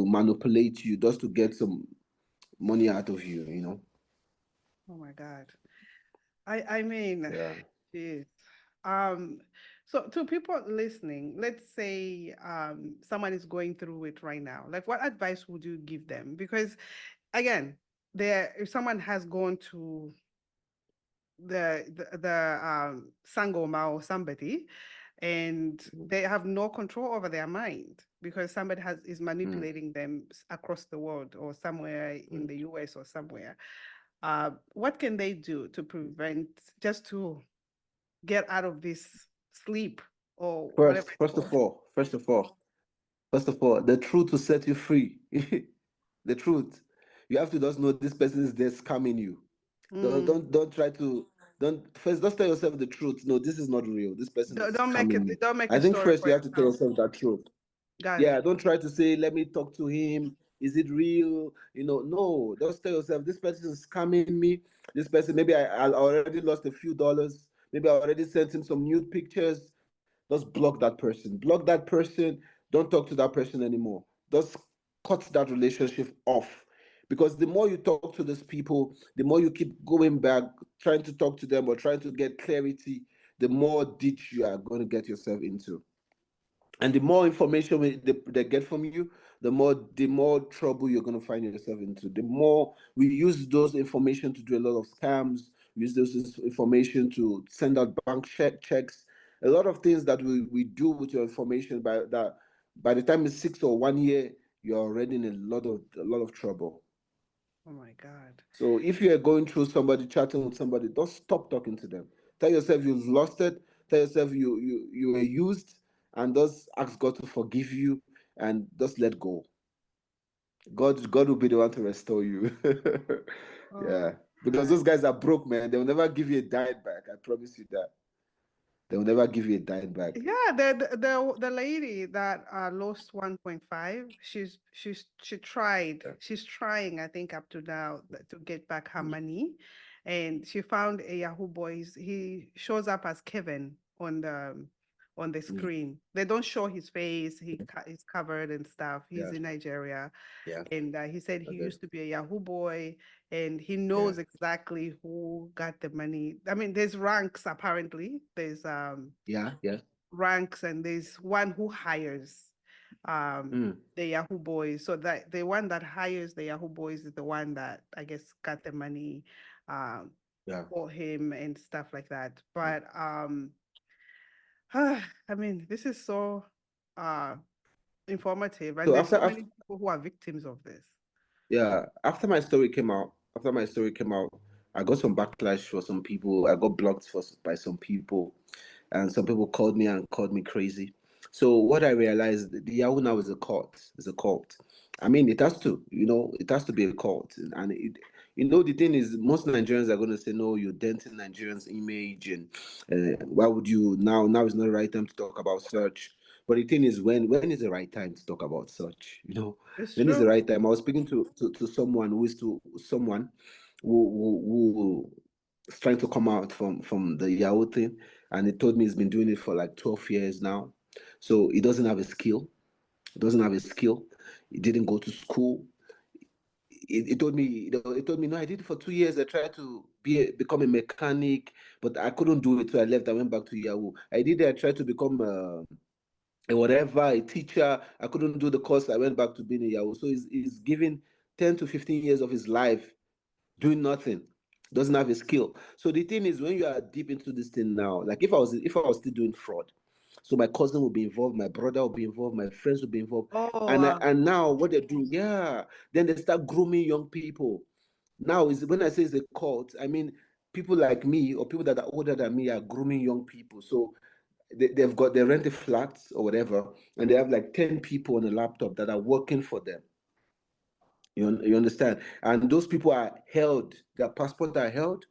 manipulate you, just to get some money out of you. Oh my God. I mean, Yeah. geez. Um, so to people listening, let's say someone is going through it right now. Like, what advice would you give them? Because again, if someone has gone to the Sangoma or somebody, and they have no control over their mind because somebody is manipulating them across the world or somewhere in the US or somewhere. What can they do to prevent, just to get out of this sleep or whatever First, it's called? first of all, the truth will set you free. The truth. You have to just know this person is there scamming you. Mm. Don't try to don't first just tell yourself the truth. No, this is not real. This person is Don't make scamming it. me. Don't make I a think story first for you have to tell yourself. yourself that truth. Got Yeah, it. don't try to say, let me talk to him. Is it real? No, just tell yourself, this person is scamming me. This person, maybe I already lost a few dollars. Maybe I already sent him some nude pictures. Just block that person. Block that person. Don't talk to that person anymore. Just cut that relationship off. Because the more you talk to these people, the more you keep going back, trying to talk to them or trying to get clarity, the more ditch you are going to get yourself into. And the more information they get from you, the more trouble you're going to find yourself into. The more we use those information to do a lot of scams, we use those information to send out bank checks, a lot of things that we do with your information. By the time it's 6 or 1 year, you're already in a lot of trouble. Oh my God. So if you are going through somebody, chatting with somebody, don't stop talking to them. Tell yourself you've lost it. Tell yourself you were used, and just ask God to forgive you and just let go. God will be the one to restore you. Oh Yeah, because God. those guys are broke, man. They will never give you a dime back. I promise you that. They will never give you a dime back. Yeah, the lady that lost 1.5, she's trying, I think, up to now to get back her money. And she found a Yahoo Boy. He shows up as Kevin on the Mm. screen. They don't show his face. He's covered and stuff. He's Yeah, in Nigeria. yeah, And he said he okay, used to be a Yahoo Boy and he yeah, knows exactly who got the money. I mean, there's ranks apparently. There's yeah, yeah. ranks and there's one who hires Mm. the Yahoo Boys. So that the one that hires the Yahoo Boys is the one that I guess got the money um Yeah. for him and stuff like that. Mm. But I mean, this is so uh informative and So there's after so after many people who are victims of this. yeah, after my story came out, I got some backlash for some people. I got blocked by some people, and some people called me and called me crazy. So what I realized, the Yahoo now is a cult. Is a cult. I mean, it has to, it has to be a cult. And the thing is, most Nigerians are going to say, no, you're denting Nigerians' image, and why would you now? Now is not the right time to talk about such. But the thing is, when is the right time to talk about such? It's When is the true. right time? I was speaking to someone who is trying to come out from the Yahoo thing, and he told me he's been doing it for like 12 years now. So he doesn't have a skill. He doesn't have a skill. He didn't go to school. He told me, no, I did it for 2 years. I tried to become a mechanic, but I couldn't do it. So I left. I went back to Yahoo. I did it. I tried to become whatever, a teacher. I couldn't do the course. I went back to being a Yahoo. So he's giving 10 to 15 years of his life doing nothing, doesn't have a skill. So the thing is, when you are deep into this thing now, like if I was still doing fraud, so my cousin will be involved, my brother will be involved, my friends will be involved, Oh, and now what they do, yeah, then they start grooming young people. Now is when I say it's a cult, I mean people like me or people that are older than me are grooming young people. So they rent a flat or whatever, and they have like 10 people on a laptop that are working for them. You understand? And those people are held, their passports are held.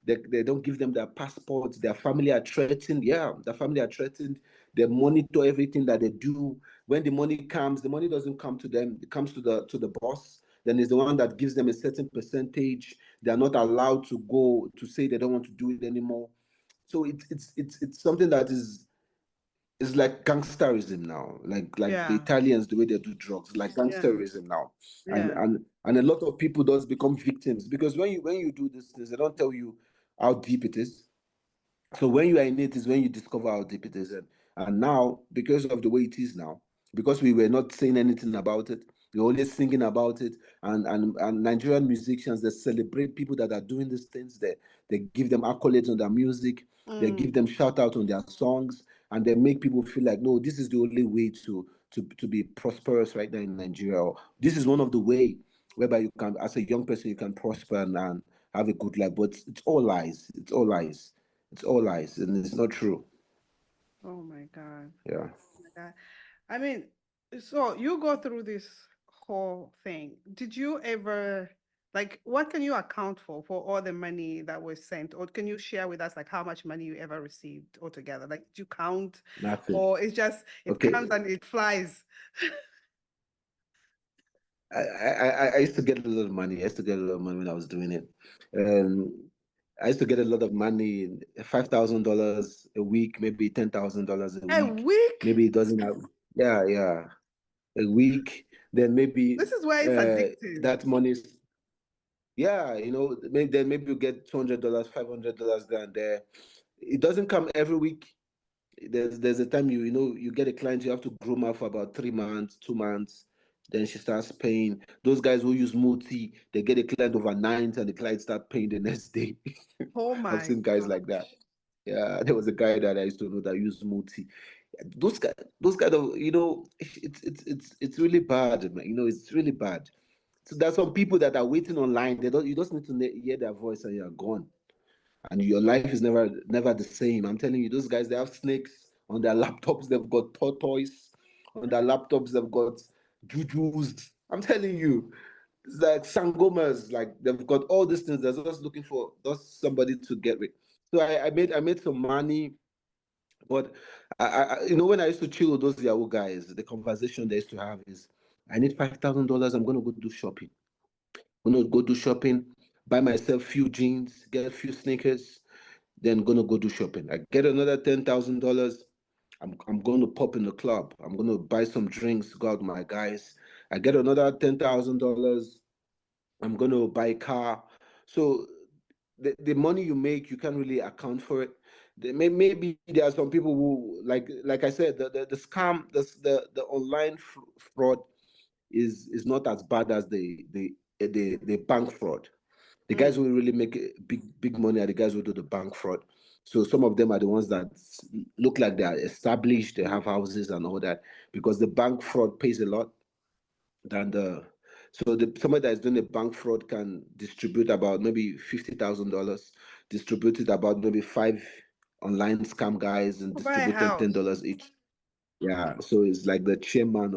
They don't give them their passports. Their family are threatened. Yeah, their family are threatened. They monitor everything that they do. When the money comes, the money doesn't come to them. It comes to the boss. Then it's the one that gives them a certain percentage. They are not allowed to go to say they don't want to do it anymore. So it's something that is it's like gangsterism now, like the yeah, Italians, the way they do drugs, like yeah, gangsterism now, and yeah. and and a lot of people does become victims because when you do these things, they don't tell you how deep it is. So when you are in it is when you discover how deep it is, and now because of the way it is now, because we were not saying anything about it, we're only singing about it, and Nigerian musicians, they celebrate people that are doing these things. They give them accolades on their music, they give Mm, them shout out on their songs, and then make people feel like, no, this is the only way to be prosperous right now in Nigeria. Or this is one of the way whereby you can, as a young person, you can prosper and have a good life. But it's all lies. It's all lies. It's all lies, and it's not true. Oh my God. Yeah. Oh my God. I mean, so you go through this whole thing. Did you ever, like, what can you account for all the money that was sent? Or can you share with us, like, how much money you ever received altogether? Like, did you count, Nothing. or it's just, it Okay. comes and it flies? I used to get a lot of money. I used to get a lot of money when I was doing it. Um, I used to get a lot of money, $5,000 a week, maybe $10,000 a A week. week? Maybe it doesn't have, yeah, yeah, a week. Then maybe This is where it's addictive. that money is, yeah, then maybe you get $200, $500 there and there. It doesn't come every week. There's a time you get a client, you have to groom her for about 3 months, 2 months, then she starts paying. Those guys who use multi, they get a client overnight and the client start paying the next day. Oh I've my seen guys like that. gosh. Yeah, there was a guy that I used to know that used multi. Those kind of, it's really bad, man. It's really bad. So there's some people that are waiting online. You just need to hear their voice and you're gone, and your life is never the same. I'm telling you, those guys, they have snakes on their laptops, they've got tortoise on their laptops, they've got jujus. I'm telling you, it's like sangomas, like they've got all these things. They're just looking for just somebody to get with. So I made some money, but when I used to chill with those Yahoo guys, the conversation they used to have is, I need $5,000. I'm gonna go do shopping. I'm gonna go do shopping, buy myself few jeans, get a few sneakers, then gonna go do shopping. I get another $10,000. I'm going to pop in the club. I'm going to buy some drinks, go out with my guys. I get another $10,000. I'm going to buy a car. So the money you make, you can't really account for it. Maybe there are some people who, like I said, the scam, the online fraud is not as bad as the bank fraud. The guys Mm. who really make big money are the guys who do the bank fraud. So some of them are the ones that look like they are established, they have houses and all that, because the bank fraud pays a lot than the. So somebody that is doing a bank fraud can distribute about maybe $50,000, distribute it about maybe five online scam guys and To buy a distribute them house. $10 each. Yeah, so it's like the chairman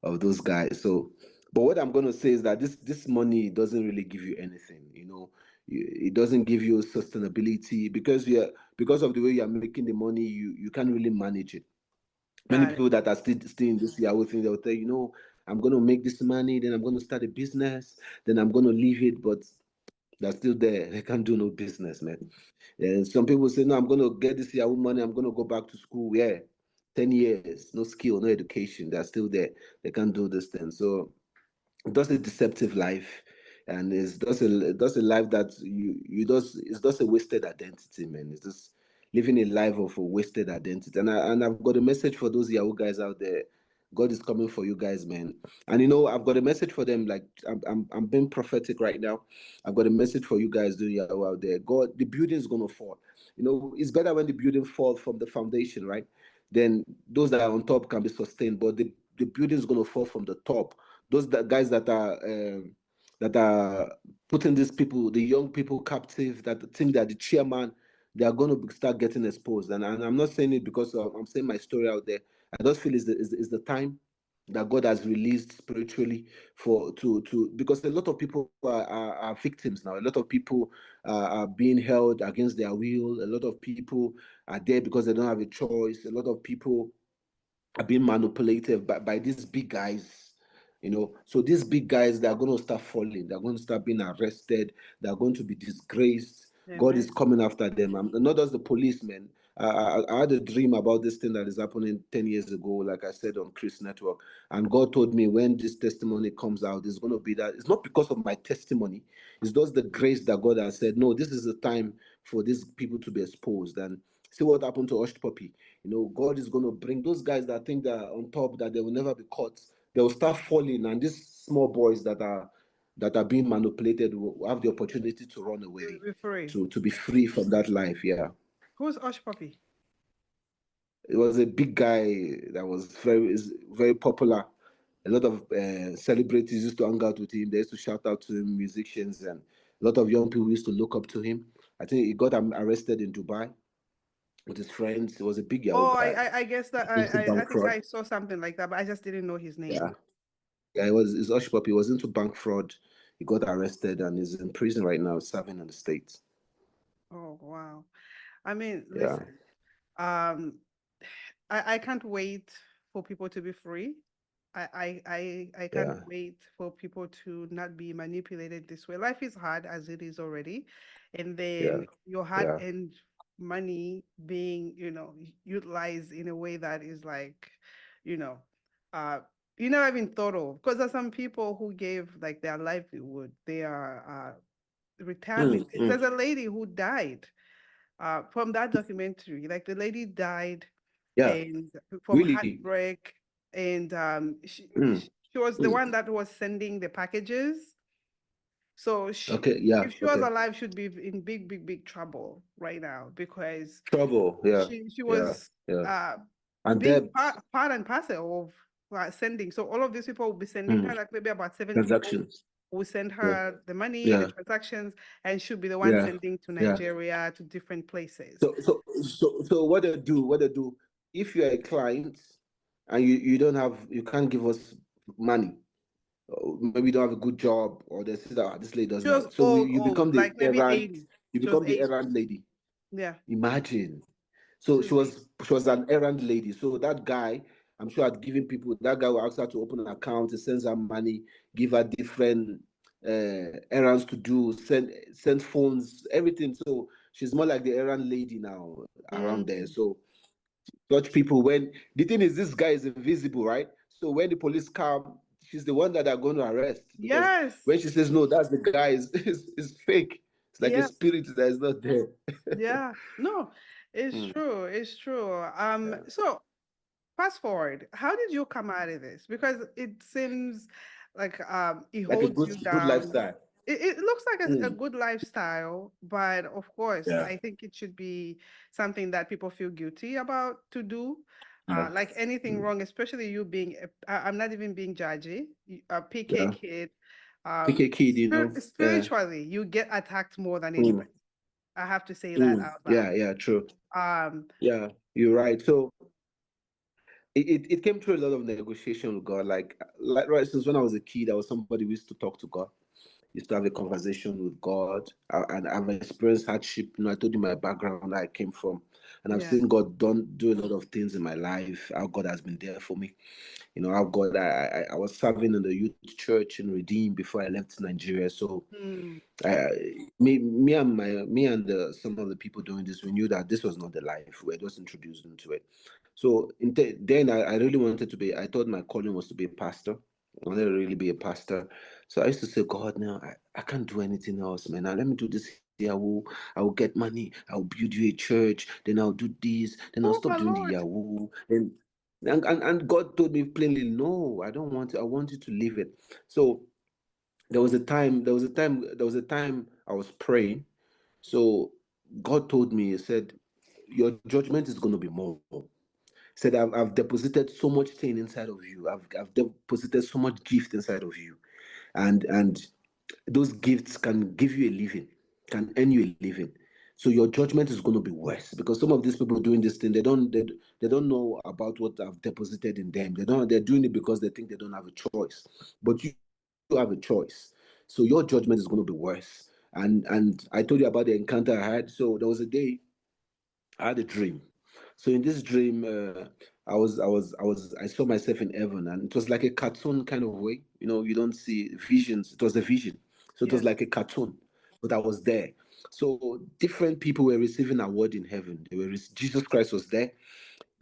of those guys. So, but what I'm going to say is that this money doesn't really give you anything. It doesn't give you sustainability, because of the way you're making the money. You can't really manage it. Many Got it. people that are still in this Yahoo thing, they'll tell you, I'm going to make this money, then I'm going to start a business, then I'm going to leave it, but they're still there. They can't do no business, man. And some people say, no, I'm going to get this Yahoo money. I'm going to go back to school. Yeah. 10 years, no skill, no education. They're still there. They can't do this thing. So that's a deceptive life, and it's just a life that you just it's just a wasted identity, man. It's just living a life of a wasted identity. And I've got a message for those Yahoo guys out there. God is coming for you guys, man. And I've got a message for them. Like, I'm being prophetic right now. I've got a message for you guys doing Yahoo out there. God, the building is gonna fall. It's better when the building falls from the foundation, right? Then those that are on top can be sustained, but the building is gonna fall from the top. Those guys that are putting these people, the young people, captive, that think that the chairman, they are going to start getting exposed. And I'm not saying it because I'm saying my story out there. I just feel is the time that God has released spiritually for to because a lot of people are victims now. A lot of people are being held against their will. A lot of people are there because they don't have a choice. A lot of people are being manipulated by these big guys. So these big guys, they're going to start falling, they're going to start being arrested, they're going to be disgraced. God is Amen. coming after them. Not just the policemen. I had a dream about this thing that is happening 10 years ago, like I said on Chris Network. And God told me when this testimony comes out, it's going to be that. It's not because of my testimony, it's just the grace that God has said, no, this is the time for these people to be exposed. And see what happened to Hush Puppy. God is going to bring those guys that think they're on top, that they will never be caught. They will start falling, and these small boys that are being manipulated will have the opportunity to run away, Be free. to be free from that life. Yeah. Who's Osh Puppy? It was a big guy that was very popular. A lot of celebrities used to hang out with him. They used to shout out to him, musicians, and a lot of young people used to look up to him. I think he got arrested in Dubai with his friends. He was a big Yahoo Oh, guy. I guess that Into I bank think fraud. I saw something like that, but I just didn't know his Yeah. name. Yeah, he's Hush Puppy. He was into bank fraud. He got arrested and is in prison right now, serving in the States. Oh, wow. I mean, Yeah, listen, um, I can't wait for people to be free. I can't yeah, wait for people to not be manipulated this way. Life is hard as it is already, and yeah, then your yeah. hard-earned money being, utilized in a way that is like, you know, uh, you never even thought of. Because there's some people who gave like their livelihood, their retirement. Mm. There's a lady who died from that documentary. Like the lady died Yeah, and from really. heartbreak, and Mm. she was the Mm. one that was sending the packages. So Okay, yeah, if she was okay. alive, she'd be in big, big, big trouble right now because Trouble. Yeah, she yeah, was yeah. uh And being debt. part and parcel of sending. So all of these people will be sending Mm. her, like maybe about 7 people Transactions. will send Yeah, her the money, the yeah, transactions, and she'll be the one yeah, sending to yeah. Nigeria, to different places. So what they do, if you're a client and you can't give us money, or maybe you don't have a good job, or they say that this lady She doesn't was have, so old, you old, become the like maybe errand, 80. you She was become the 80. errand lady. Yeah, Imagine. she So was 80. she was an errand lady. So that guy, I'm sure, had given people. That guy will ask her to open an account. He sends her money, give her different errands to do, send phones, everything. So she's more like the errand lady now around there. Mm. So such people, when the thing is, this guy is invisible, right? So when the police come, she's the one that are going to arrest, because Yes. when she says no, that's the guy is fake. It's like a Yeah. spirit that is not there. Yeah. No, it's Mm, true. It's true. yeah. So fast forward, how did you come out of this? Because it seems like it Like a holds you good down. lifestyle. It looks like a Mm, good lifestyle, but of course, yeah, I think it should be something that people feel guilty about to do. yeah, Like anything mm, wrong, especially you being, I'm not even being judgy, a PK yeah. kid, PK kid, yeah. spiritually, you get attacked more than Mm, anybody. I have to say that out loud. yeah, yeah, true. Um, Yeah, you're right. So it came through a lot of negotiation with God. Like right since when I was a kid, I was somebody who used to talk to God, used to have a conversation with God, and I've experienced hardship. I told you my background, where I came from, and I've yeah. seen God do a lot of things in my life. How God has been there for me. How God, I was serving in the youth church in Redeem before I left Nigeria. So Mm, I, me and some of the people doing this, we knew that this was not the life. We were just introduced into it. So then I really wanted to be. I thought my calling was to be a pastor. I wanted to really be a pastor. So I used to say, God, now I can't do anything else, man. Now let me do this here. I will get money. I'll build you a church. Then I'll do this. Then I'll oh stop my doing the Lord. Yahoo. And God told me plainly, no, I don't want it. I want you to leave it. So there was a time I was praying. So God told me, He said, your judgment is going to be more. He said, I've deposited so much thing inside of you. I've deposited so much gift inside of you. And those gifts can give you a living, can earn you a living. So your judgment is going to be worse, because some of these people doing this thing, they don't know about what I've deposited in them. They're doing it because they think they don't have a choice. But you have a choice. So your judgment is going to be worse. And I told you about the encounter I had. So there was a day I had a dream. So in this dream, I saw myself in heaven, and it was like a cartoon kind of way. You don't see visions. It was a vision, so it was Yes. like a cartoon, but I was there. So different people were receiving award in heaven. Jesus Christ was there.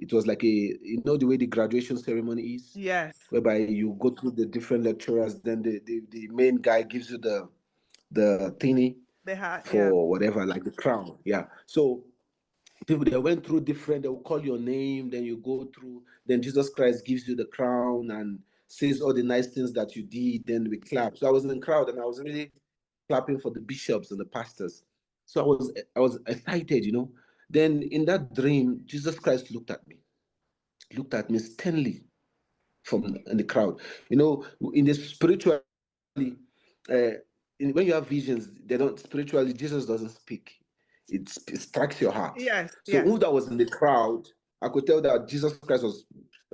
It was like the way the graduation ceremony is, Yes. whereby you go through the different lecturers, then the main guy gives you the thingy They had, yeah. for whatever, like the crown. Yeah. So people, they went through different, they will call your name, then you go through, then Jesus Christ gives you the crown and says all the nice things that you did, then we clap. So I was in the crowd, and I was really clapping for the bishops and the pastors. So I was excited. Then in that dream, Jesus Christ looked at me. looked at me sternly from in the crowd. You know, in the spiritually, when you have visions, they don't spiritually. Jesus doesn't speak; it strikes your heart. Yes, So yes. who that was in the crowd, I could tell that Jesus Christ was.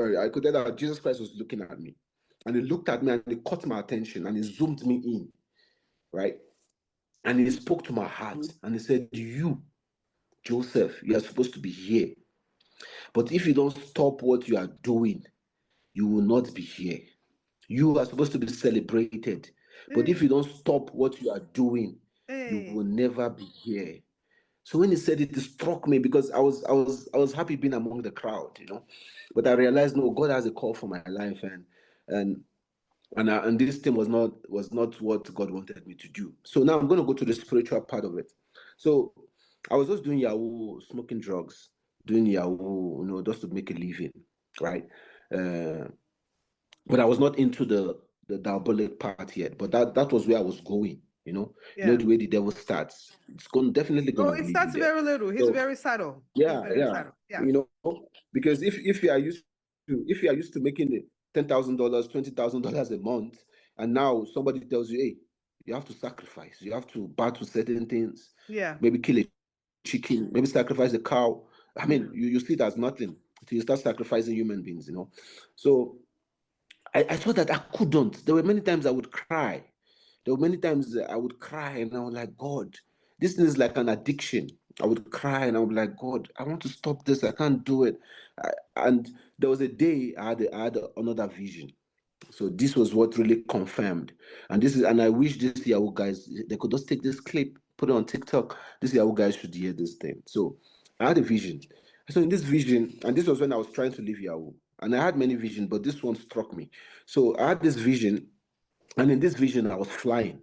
I could tell that Jesus Christ was looking at me, and he looked at me and he caught my attention and he zoomed me in, right? And he spoke to my heart and he said, "You, Joseph, you are supposed to be here, but if you don't stop what you are doing, you will not be here. You are supposed to be celebrated. But if Hey, you don't stop what you are doing, you hey. will never be here." So when he said it, it struck me because I was happy being among the crowd, you know. But I realized no, God has a call for my life, and and this thing was not what God wanted me to do. So now I'm going to go to the spiritual part of it. So I was just doing Yahoo, smoking drugs, doing Yahoo, just to make a living, right? Uh, but I was not into the diabolic part yet. But that was where I was going. Yeah. The way the devil starts. It's definitely Oh, gonna it lead you starts there. very little. He's So very subtle. He's yeah, very yeah, subtle. Yeah. because if you are used to making the $10,000, $20,000 a month, and now somebody tells you, hey, you have to sacrifice, you have to battle certain things, Yeah. maybe kill a chicken, maybe sacrifice a cow. I mean, you see it as nothing until you start sacrificing human beings. So I thought that I couldn't. There were many times I would cry. There were many times I would cry and I was like, God, this thing is like an addiction. I would cry and I would be like, God, I want to stop this. I can't do it. And there was a day I had another vision. So this was what really confirmed. And I wish this Yahoo guys, they could just take this clip, put it on TikTok. This Yahoo guys should hear this thing. So I had a vision. So in this vision, and this was when I was trying to leave Yahoo. And I had many visions, but this one struck me. So I had this vision, and in this vision, I was flying.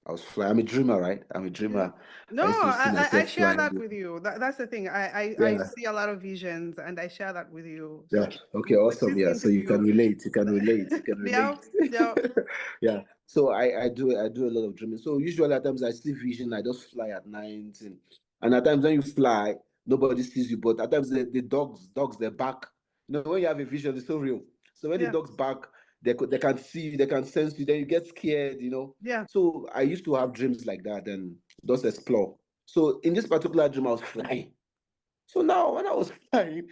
I was flying. I'm a dreamer, right? I'm a Yeah. dreamer. No, I used to see I myself share that flying. with you. That's the thing. I Yeah. see a lot of visions and I share that with you. Yeah. So Okay. with Awesome. Yeah. listening So to you you, can relate. You can relate. You can yeah, relate. yeah, Yeah. So I do a lot of dreaming. So usually at times I see vision. I just fly at night, and at times when you fly, nobody sees you. But at times the dogs they bark. When you have a vision, it's so real. So when the yeah, dogs bark, they can see you, they can sense you. Then you get scared. yeah. So I used to have dreams like that and just explore. So in this particular dream, I was flying. So now when I was flying,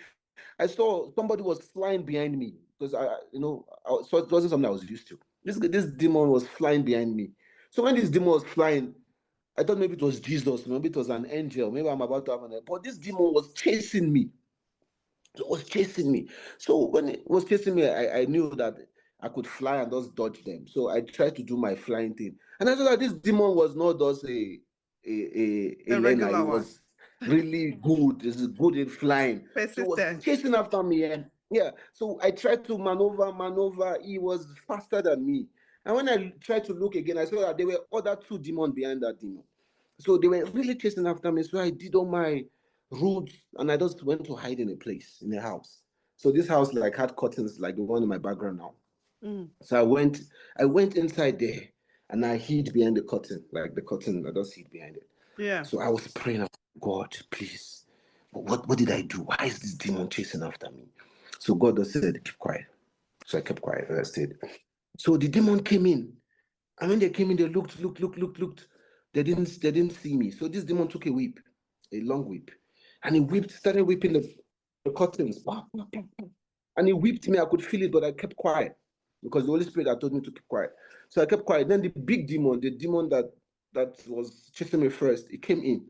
I saw somebody was flying behind me because so it wasn't something I was used to. This demon was flying behind me. So when this demon was flying, I thought maybe it was Jesus, maybe it was an angel, maybe I'm about to have but this demon was chasing me. It was chasing me. So when it was chasing me, I knew that I could fly and just dodge them. So I tried to do my flying thing. And I saw that this demon was not just a A learner, he regular one. was really good. He's good in flying. So he was Persistent. chasing after me. And yeah, so I tried to maneuver. He was faster than me. And when I tried to look again, I saw that there were other two demons behind that demon. So they were really chasing after me. So I did all my routes and I just went to hide in a place in a house. So this house like had curtains like the one in my background now. Mm, So I went inside there and I hid behind the curtain, like the curtain, I just hid behind it. yeah. So I was praying, God, please. What did I do? Why is this demon chasing after me? So God just said, keep quiet. So I kept quiet and I stayed. So the demon came in. And when they came in, they looked. They didn't see me. So this demon took a whip, a long whip, and he started whipping the curtains. Bah, bah, bah, bah. And he whipped me. I could feel it, but I kept quiet because the Holy Spirit had told me to keep quiet. So I kept quiet. Then the big demon, the demon that was chasing me first, he came in.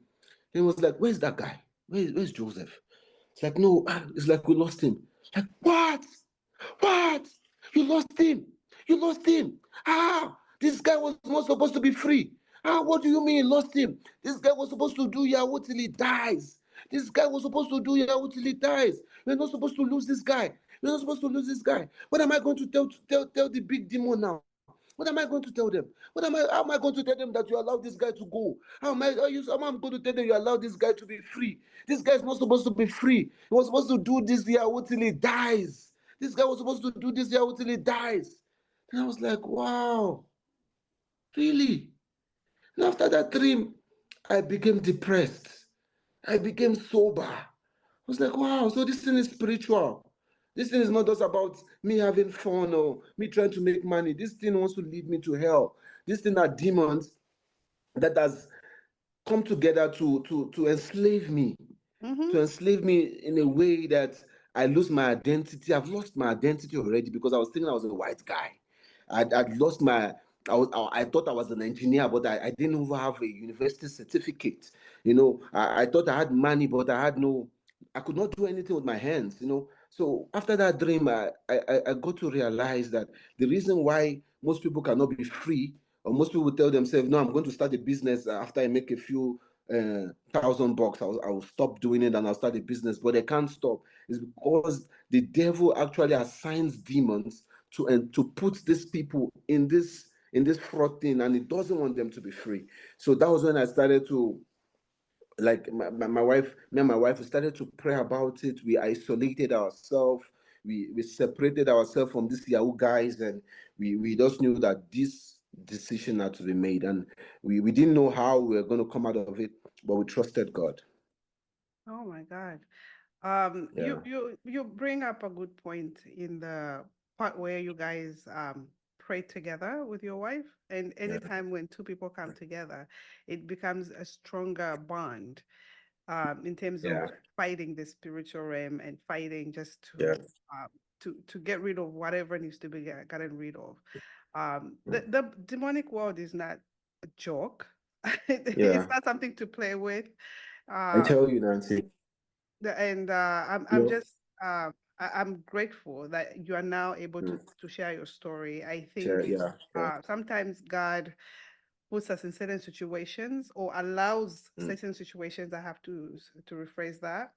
Then he was like, "Where's that guy? Where's Joseph?" It's like, no, it's like we lost him. Like, what? What? You lost him. You lost him. This guy was not supposed to be free. What do you mean you lost him? This guy was supposed to do Yahoo till he dies. This guy was supposed to do Yahoo till he dies. We're not supposed to lose this guy. We're not supposed to lose this guy. What am I going to tell the big demon now? What am I going to tell them? How am I going to tell them that you allow this guy to go? How am I going to tell them you allow this guy to be free? This guy is not supposed to be free. He was supposed to do this Yahoo till he dies. This guy was supposed to do this Yahoo till he dies. And I was like, wow, really? And after that dream, I became depressed. I became sober. I was like, wow, so this thing is spiritual. This thing is not just about me having fun or me trying to make money. This thing wants to lead me to hell. This thing are demons that has come together to enslave me, Mm-hmm. to enslave me in a way that I lose my identity. I've lost my identity already because I was thinking I was a white guy. I'd lost my. I thought I was an engineer, but I didn't even have a university certificate. I thought I had money, but I had no. I could not do anything with my hands. So after that dream, I got to realize that the reason why most people cannot be free, or most people tell themselves, "No, I'm going to start a business after I make a few $1,000. I will stop doing it and I'll start a business," but they can't stop. It's because the devil actually assigns demons to put these people in this fraud thing, and it doesn't want them to be free. So that was when I started to, like, my wife, me and my wife, we started to pray about it. We isolated ourselves. We separated ourselves from these Yahoo guys, and we just knew that this decision had to be made, and we didn't know how we were going to come out of it, but we trusted God. Oh my God. Yeah, You bring up a good point in the part where you guys pray together with your wife, and yeah, anytime when two people come together, it becomes a stronger bond in terms of yeah, fighting the spiritual realm and fighting just yeah, to get rid of whatever needs to be gotten rid of. yeah. The demonic world is not a joke. It's Yeah. not something to play with. I Um, tell you, Nancy. and I'm You just I'm grateful that you are now able mm, to share your story. I sure, think yeah, yeah, sometimes God puts us in certain situations or allows mm, certain situations. I have to rephrase that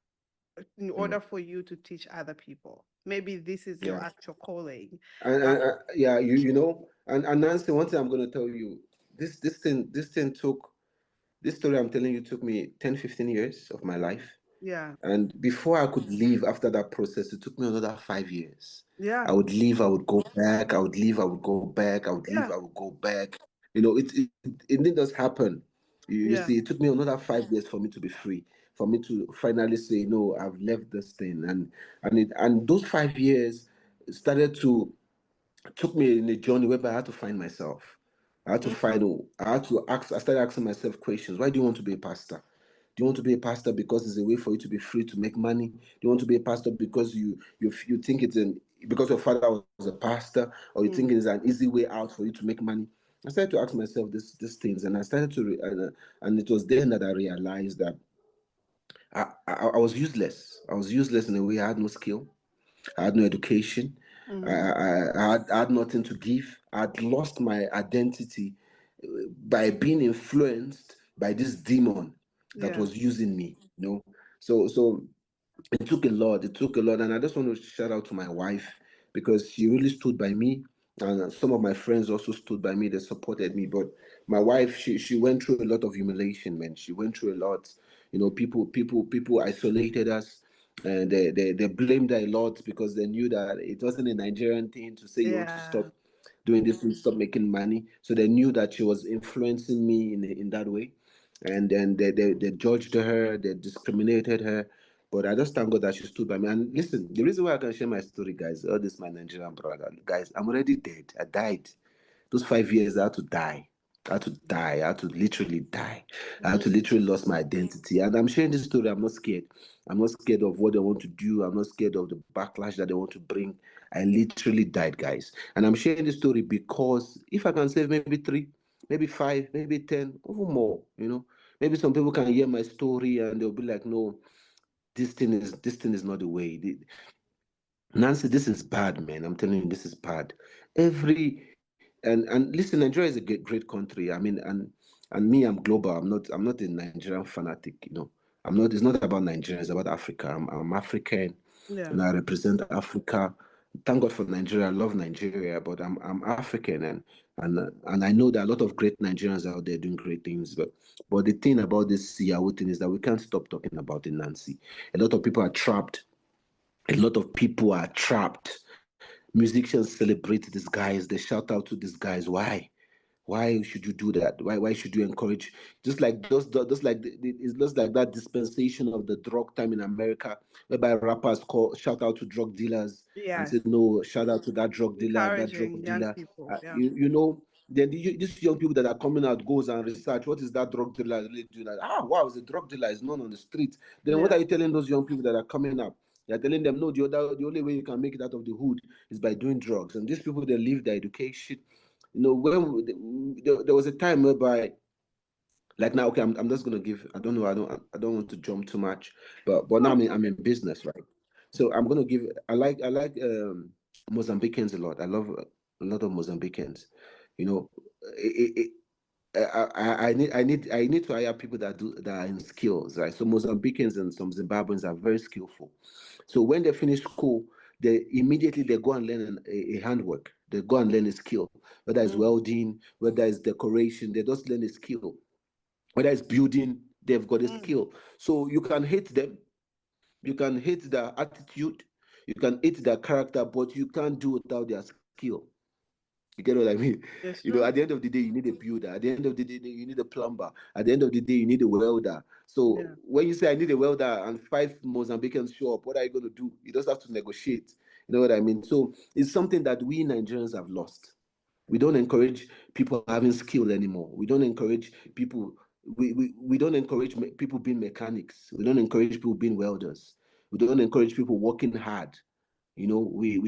in mm, order for you to teach other people. Maybe this is your yeah. actual calling. And yeah, and Nancy, one thing I'm gonna tell you, this thing took this story I'm telling you took me 10, 15 years of my life. Yeah, And before I could leave after that process, it took me another 5 years. yeah, I would leave, I would go back, I would leave, I would go back, I would leave, yeah, I would go back. It didn't just happen. You yeah, see, it took me another 5 years for me to be free, for me to finally say, no, I've left this thing. And those 5 years started to took me in a journey whereby I had to find myself. I had to mm, find, I had to ask, I started asking myself questions. Why do you want to be a pastor? Do you want to be a pastor because it's a way for you to be free to make money? Do you want to be a pastor because you think because your father was a pastor, or you think mm, it's an easy way out for you to make money? I started to ask myself these things, and I started to, and it was then that I realized that I was useless. I was useless in a way. I had no skill. I had no education. mm, I had nothing to give. I had lost my identity by being influenced by this demon that yeah, was using me. So it took a lot. It took a lot, and I just want to shout out to my wife because she really stood by me, and some of my friends also stood by me. They supported me, but my wife, she went through a lot of humiliation, man. She went through a lot. People isolated us, and they blamed her a lot because they knew that it wasn't a Nigerian thing to say you want to yeah, stop doing this and stop making money. So they knew that she was influencing me in that way, and then they judged her, they discriminated her. But I just thank God that she stood by me. And listen, the reason why I can share my story, guys, all this my Nigerian brother, guys, I'm already dead. I died. Those 5 years, I had to die. I had to die. I had to literally die. I had mhm, to literally lost my identity. And I'm sharing this story. I'm not scared. I'm not scared of what they want to do. I'm not scared of the backlash that they want to bring. I literally died, guys. And I'm sharing this story because if I can save maybe three, maybe five, maybe 10, even more, maybe some people can hear my story and they'll be like, no, this thing is not the way. Nancy, this is bad, man. I'm telling you, this is bad. And listen, Nigeria is a great country. I mean, and me, I'm global. I'm not a Nigerian fanatic. I'm not. It's not about Nigeria. It's about Africa. I'm African, yeah, and I represent Africa. Thank God for Nigeria. I love Nigeria, but I'm African, and I know there are a lot of great Nigerians out there doing great things. But the thing about this Yahoo thing is that we can't stop talking about it, Nancy. A lot of people are trapped. A lot of people are trapped. Musicians celebrate these guys. They shout out to these guys. Why? Why should you do that? Why should you encourage? Just like just like it's just like that dispensation of the drug time in America, whereby rappers call shout out to drug dealers and Yes. say no, shout out to that drug dealer, that drug Encouraging young dealer. people. Yeah. You know, then these young people that are coming out goes and research what is that drug dealer really doing. Like, wow, it's a drug dealer, is known on the street. Then what Yeah. are you telling those young people that are coming up? You're telling them no, the only way you can make it out of the hood is by doing drugs. And these people, they leave their education. You know, there was a time whereby, like now, okay, I'm just gonna give. I don't know. I don't want to jump too much, but now Oh, I'm in business, right? So I'm gonna give. I like Mozambicans a lot. I love a lot of Mozambicans. You know, it, I need to hire people that are in skills, right? So Mozambicans and some Zimbabweans are very skillful. So when they finish school, they go and learn a handwork. They go and learn a skill, whether it's mm, welding, whether it's decoration. They just learn a skill. Whether it's building, they've got a mm. skill. So you can hate them, you can hate their attitude, you can hate their character, but you can't do without their skill. You get what I mean? You It's know, at the true. end of the day, you need a builder. At the end of the day, you need a plumber. At the end of the day, you need a welder. So Yeah. when you say I need a welder and five Mozambicans show up, what are you going to do? You just have to negotiate. You know what I mean? So it's something that we Nigerians have lost. We don't encourage people having skill anymore. We don't encourage people. We don't encourage people being mechanics. We don't encourage people being welders. We don't encourage people working hard. You know, we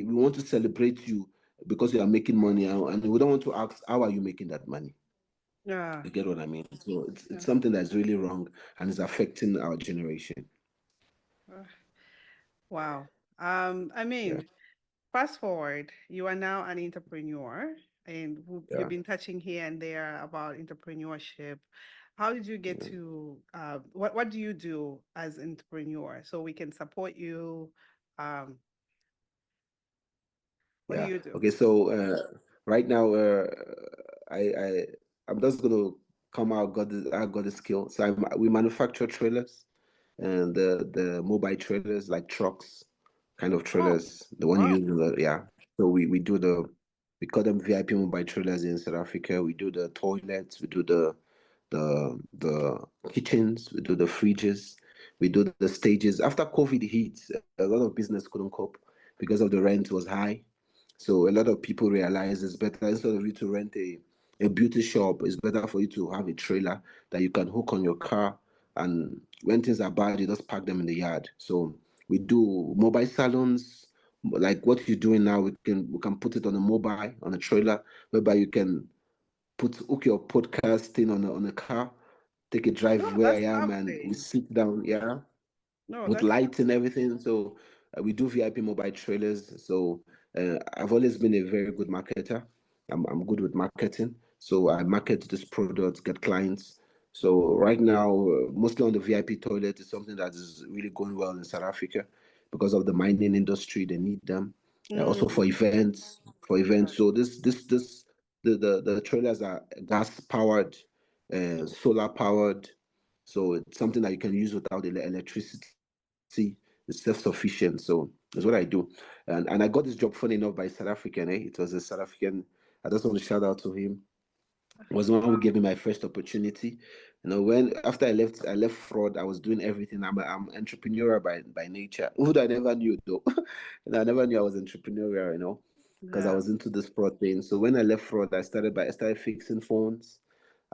want to celebrate you because you are making money, and we don't want to ask how are you making that money. Yeah. You get what I mean? So it's Yeah. something that's really wrong and is affecting our generation. Uh, Wow. I Yeah, mean, fast forward, you are now an entrepreneur, and you've yeah, been touching here and there about entrepreneurship. How did you get yeah, to what do you do as entrepreneur so we can support you? Um, what do yeah. you do? Okay, so right now, I I'm just gonna come out. I got the skill. So we manufacture trailers and the mobile trailers like trucks, kind of Oh, trailers. The one you wow. use in the yeah. So we call them VIP mobile trailers in South Africa. We do the toilets. We do the kitchens. We do the fridges. We do the stages. After COVID hit, a lot of business couldn't cope because of the rent was high. So a lot of people realize it's better instead of you to rent a beauty shop, it's better for you to have a trailer that you can hook on your car. And when things are bad, you just park them in the yard. So we do mobile salons, like what you're doing now. We can put it on a mobile, on a trailer, whereby you can hook your podcast thing on a car, take a drive No, where I that's am, and we lovely. sit down. Yeah, No, with that's lights and lovely. everything. So we do VIP mobile trailers. So I've always been a very good marketer. I'm good with marketing. So I market this product, get clients. So right now, mostly on the VIP toilet is something that is really going well in South Africa because of the mining industry. They need them. Also for Mm, events, yeah. So the trailers are gas powered, solar powered. So it's something that you can use without electricity. It's self-sufficient. So that's what I do. And I got this job funny enough by South African, eh? It was a South African. I just want to shout out to him. Was the one who gave me my first opportunity. You know, when after I left fraud, I was doing everything. I'm entrepreneurial by nature. Who I never knew though. And I never knew I was entrepreneurial, because I Yeah. was into this fraud thing. So when I left fraud, I started fixing phones.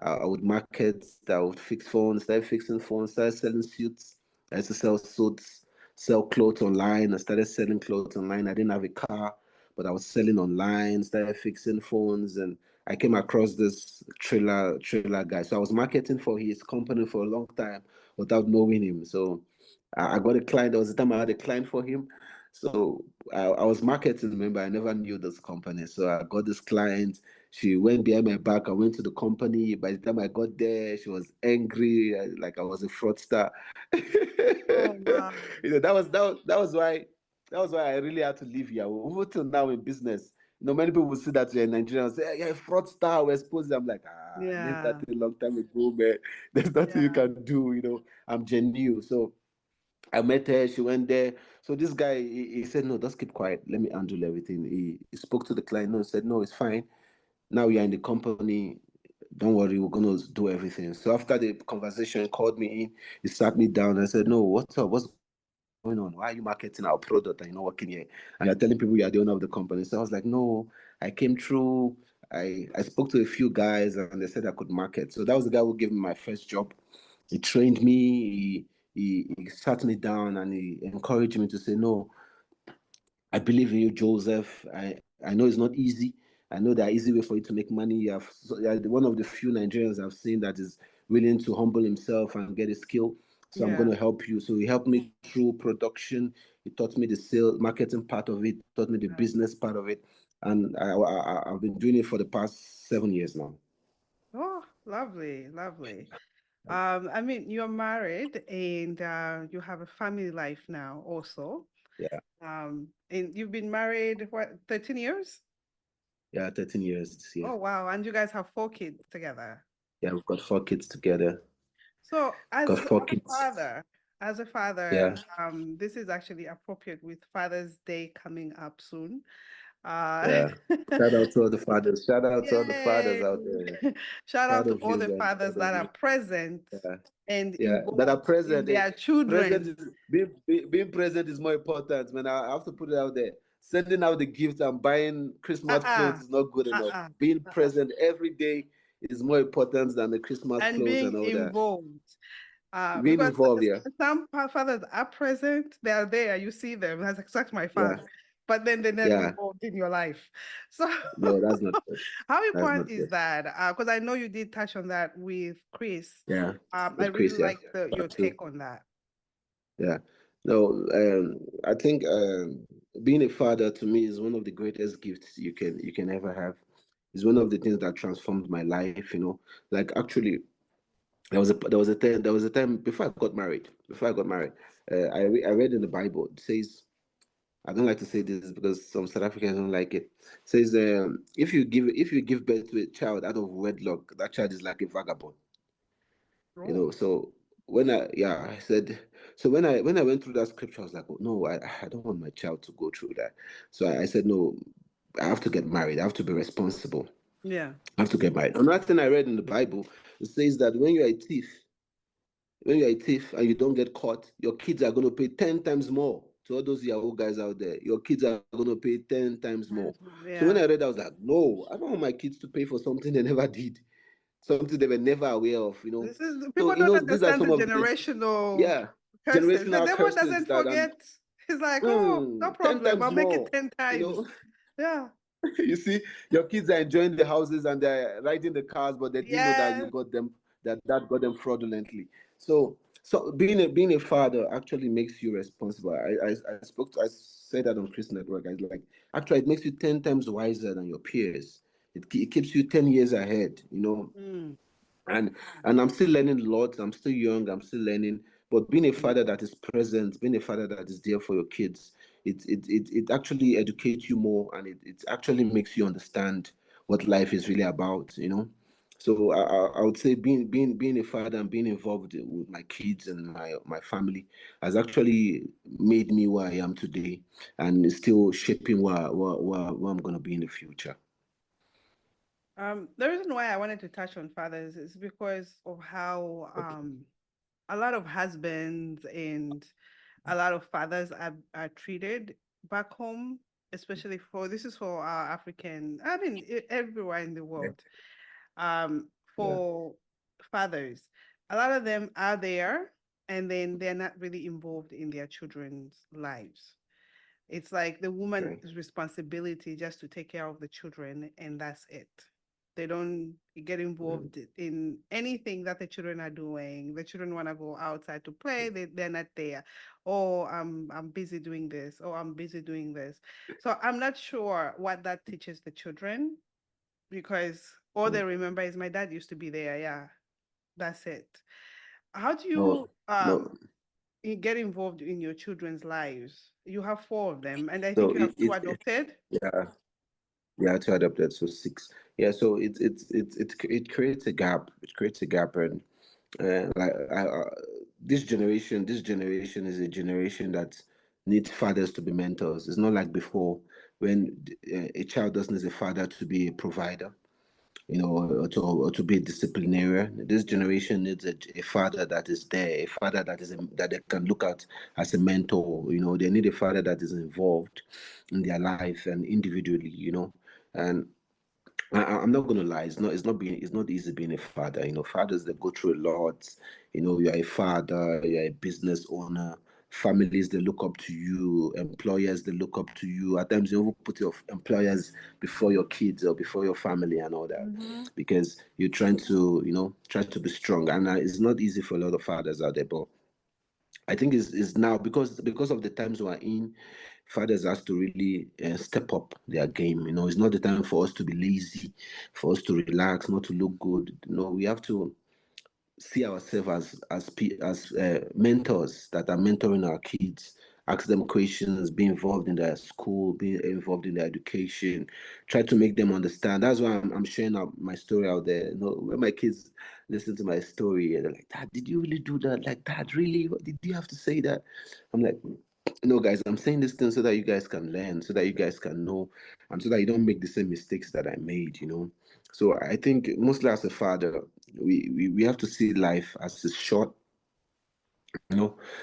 I would market, I would fix phones, started fixing phones, started selling suits. I used to sell suits, sell clothes online. I started selling clothes online. I didn't have a car, but I was selling online, started fixing phones, and I came across this trailer guy. So I was marketing for his company for a long time without knowing him. So I got a client. There was a time I had a client for him. So I was marketing, remember, I never knew this company. So I got this client. She went behind my back. I went to the company. By the time I got there, she was angry, like I was a fraudster. Oh, wow. That was why I really had to leave here. Over till now in business, many people see that you're Nigerian and say, "Hey, you're a fraudster, we're supposed." I'm like, I left that Yeah. a long time ago, man. There's nothing you Yeah. can do. I'm genuine. So I met her, she went there. So this guy, he said, no, just keep quiet. Let me handle everything. He spoke to the client. No, he said, no, it's fine. Now you're in the company. Don't worry, we're gonna do everything. So after the conversation, he called me in, he sat me down and said, no, what's up? What's going on? Why are you marketing our product and you're not working here? And you're telling people you are the owner of the company. So I was like, no, I came through. I spoke to a few guys and they said I could market. So that was the guy who gave me my first job. He trained me, he sat me down and he encouraged me to say, no, I believe in you, Joseph. I know it's not easy. I know there are easy way for you to make money. You're one of the few Nigerians I've seen that is willing to humble himself and get a skill. So I'm going Yeah. to help you. So he helped me through production. He taught me the sales, marketing part of it, taught me the Right. business part of it. And I've been doing it for the past 7 years now. Oh, lovely, lovely. I mean, you're married and you have a family life now also. Yeah. And you've been married, what, 13 years? Yeah, 13 years this year. Oh, wow. And you guys have 4 kids together. Yeah, we've got 4 kids together. So Got as four a kids. father, as a Yeah. father, this is actually appropriate with Father's Day coming up soon. Uh, Yeah. Shout out to all the fathers. Shout out to all the fathers Yay! out there. Shout out Proud to of all you, the man. fathers Proud of that are you. present Yeah. and Yeah. That are involved in present. their Present children. is being present is more important, man. I have to put it out there. Sending out the gifts and buying Christmas Uh-uh, clothes is not good enough. uh-uh, Being uh-uh. present every day is more important than the Christmas And clothes being and all that. involved. Being Because involved, yeah. some fathers are present, they are there, you see them. That's exactly my Yeah. father. But then they're not Yeah. involved in your life. So No, that's not good. how That's important not is good. that? Because I know you did touch on that with Chris. Yeah. I With really Chris, yeah. like your Part two. take on that. Yeah. No, I think being a father to me is one of the greatest gifts you can ever have. It's one of the things that transformed my life, you know. Like actually there was a time before I got married. I read in the Bible. It says, I don't like to say this because some South Africans don't like it. It says if you give birth to a child out of wedlock, that child is like a vagabond. Oh, So when I said, so when I went through that scripture, I was like, oh, no, I don't want my child to go through that. So I said, no, I have to get married. I have to be responsible. yeah. I have to get married. Another thing I read in the Bible, it says that when you're a thief and you don't get caught, your kids are going to pay 10 times more. To all those Yahoo guys out there, your kids are going to pay 10 times more. So when I Yeah. read that, I was like, no, I don't want my kids to pay for something they never did, something they were never aware of. This is So, people don't these are understand the some of the, generational yeah, curses. The generational devil curses doesn't that, and forget. He's like, oh, no 10 problem. times I'll make it more, 10 you times. know. Yeah. You see, your kids are enjoying the houses and they're riding the cars, but they didn't know that you Yeah. got them, that got them fraudulently. So being a father actually makes you responsible. I said that on Chris Network. I was like, actually, it makes you 10 times wiser than your peers. It keeps you 10 years ahead. Mm, And I'm still learning a lot. I'm still young. I'm still learning. But being a mm. father that is present, being a father that is there for your kids, it actually educates you more, and it actually makes you understand what life is really about. So I would say being a father and being involved with my kids and my family has actually made me where I am today, and is still shaping where I'm gonna be in the future. The reason why I wanted to touch on fathers is because of how Okay. a lot of husbands and a lot of fathers are treated back home, especially for this is for our African, I mean, everywhere in the Yeah. world. Yeah. For fathers, a lot of them are there and then they're not really involved in their children's lives. It's like the Okay. woman's responsibility just to take care of the children, and that's it. They don't get Mm. involved in anything that the children are doing. The children want to go outside to play, they're not there. Oh, I'm busy doing this. Oh, I'm busy doing this. So I'm not sure what that teaches the children because all they Mm. remember is my dad used to be there. Yeah, that's it. How do No, you no. get involved in your children's lives? You have 4 of them, and I think So you have two adopted. yeah, yeah, to adopted, so 6. Yeah, so it creates a gap. It creates a gap, and this generation is a generation that needs fathers to be mentors. It's not like before when a child doesn't need a father to be a provider. or to be a disciplinarian. This generation needs a father that is there, a father that they can look at as a mentor. They need a father that is involved in their life and individually. And I'm not gonna lie. It's not easy being a father. Fathers, they go through a lot. You're a father. You're a business owner. Families, they look up to you. Employers, they look up to you. At times, you even put your employers before your kids or before your family and all that, Mm-hmm. because you're trying to try to be strong. And it's not easy for a lot of fathers out there. But I think is now, because of the times we're in, fathers has to really step up their game. It's not the time for us to be lazy, for us to relax, not to look good. We have to see ourselves as mentors that are mentoring our kids, ask them questions, be involved in their school, be involved in their education, try to make them understand. That's why I'm sharing out my story out there. When my kids listen to my story, they're like, "Dad, did you really do that? Like, Dad, really? What did you have to say that?" I'm like, "No, guys, I'm saying this thing so that you guys can learn, so that you guys can know, and so that you don't make the same mistakes that I made. So I think mostly as a father, we have to see life as a short,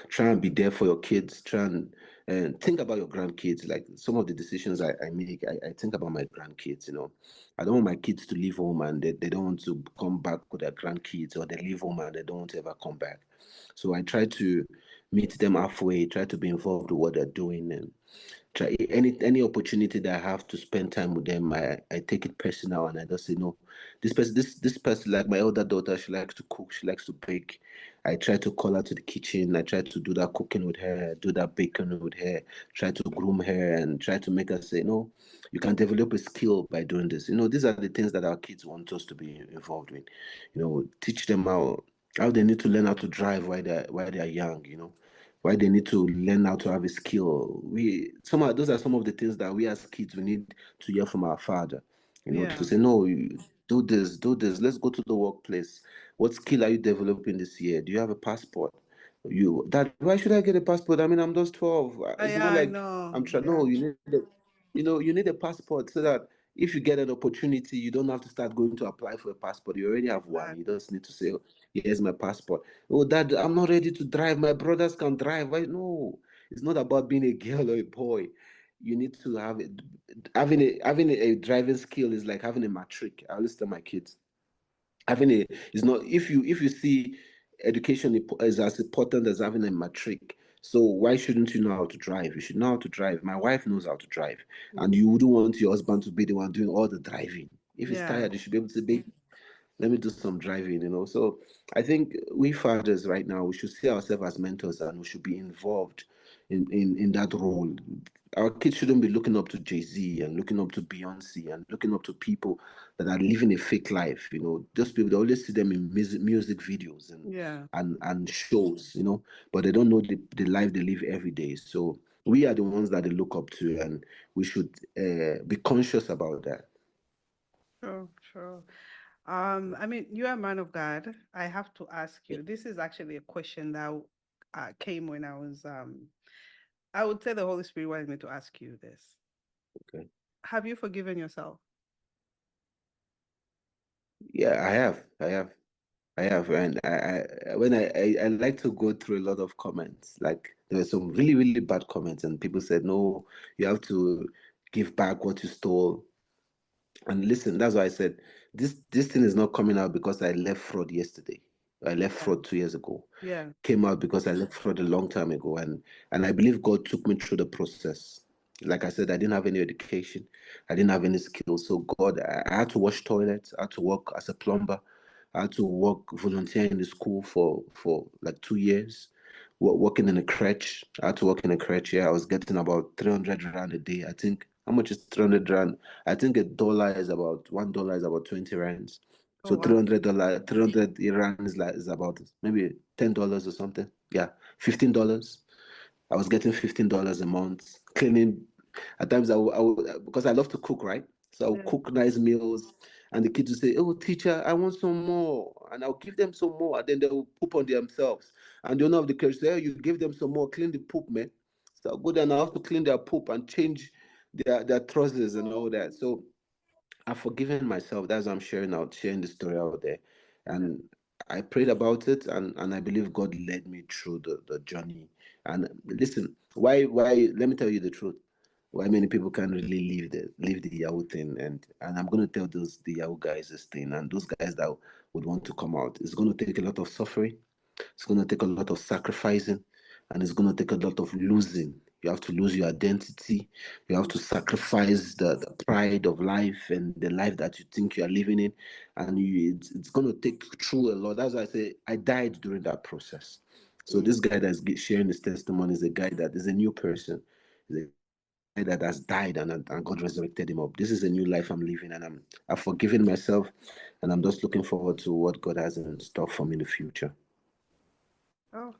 try and be there for your kids, try and think about your grandkids. Like some of the decisions I make, I think about my grandkids. I don't want my kids to leave home and they don't want to come back with their grandkids, or they leave home and they don't want to ever come back. So I try to meet them halfway, try to be involved with what they're doing, and try any opportunity that I have to spend time with them. I take it personal, and I just say, no, this person, like my elder daughter, she likes to cook, she likes to bake. I try to call her to the kitchen. I try to do that cooking with her, do that baking with her, try to groom her, and try to make her say, no, you can develop a skill by doing this. These are the things that our kids want us to be involved with. Teach them how they need to learn how to drive while they're young. Why they need to learn how to have a skill. Those are some of the things that we as kids we need to hear from our father. To Yeah. say, no, do this. Let's go to the workplace. What skill are you developing this year? Do you have a passport? Why should I get a passport? I mean, I'm just 12. It's Yeah, not I like know. I'm trying. Yeah. No, you need a passport so that if you get an opportunity, you don't have to start going to apply for a passport. You already have one. You Exactly. just need to say, "Oh, here's my passport." Oh, Dad, I'm not ready to drive. My brothers can drive. Why? No, it's not about being a girl or a boy. You need to have it. Having a driving skill is like having a matric. I always tell my kids, having a is not if you see education is as important as having a matric. So why shouldn't you know how to drive? You should know how to drive. My wife knows how to drive, and you wouldn't want your husband to be the one doing all the driving. If he's Yeah. tired, you should be able to say, "Babe, let me do some driving." So I think we fathers right now, we should see ourselves as mentors, and we should be involved in that role. Our kids shouldn't be looking up to Jay-Z and looking up to Beyonce and looking up to people that are living a fake life. Those people, they always see them in music videos and Yeah. and shows, but they don't know the life they live every day. So we are the ones that they look up to, and we should be conscious about that. True, true. I mean, you're a man of God. I have to ask Yeah, you. This is actually a question that came when I would say the Holy Spirit wanted me to ask you this. okay. Have you forgiven yourself? Yeah, I have, and I like to go through a lot of comments. Like there were some really really bad comments, and people said, "No, you have to give back what you stole." And listen, that's why I said this thing is not coming out because I left fraud yesterday. I left Yeah. fraud 2 years ago. Yeah. Came out because I left fraud a long time ago, and I believe God took me through the process. Like I said, I didn't have any education, I didn't have any skills. So God, I had to wash toilets, I had to work as a plumber, I had to work volunteer in the school for like 2 years, working in a crèche. I had to work in a crèche. Yeah, I was getting about 300 rand a day. I think how much is 300 rand? I think $1 is about 20 rands. Oh So wow. $300, 300 Iran is about maybe $10 or something. Yeah, $15. I was getting $15 a month cleaning. At times I would, because I love to cook, right? So I'll Yeah. cook nice meals, and the kids will say, "Oh, teacher, I want some more," and I'll give them some more, and then they'll poop on themselves, and they don't have the courage to say, "Oh, you give them some more, clean the poop, man." So I'll go there and I have to clean their poop and change their trousers and all that. So I've forgiven myself. That's why I'm sharing the story out there. Yeah. And I prayed about it, and I believe God led me through the journey. And listen, why let me tell you the truth. Why many people can't really leave the Yahoo thing, and I'm gonna tell the Yahoo guys this thing, and those guys that would want to come out. It's gonna take a lot of suffering. It's going to take a lot of sacrificing, and it's going to take a lot of losing. You have to lose your identity. You have Mm. to sacrifice the pride of life and the life that you think you are living in. And it's going to take through a lot. That's why I say I died during that process. So Mm. this guy that's sharing his testimony is a guy that is a new person. He's a guy that has died, and God resurrected him up. This is a new life I'm living, and I've forgiven myself, and I'm just looking forward to what God has in store for me in the future. Oh,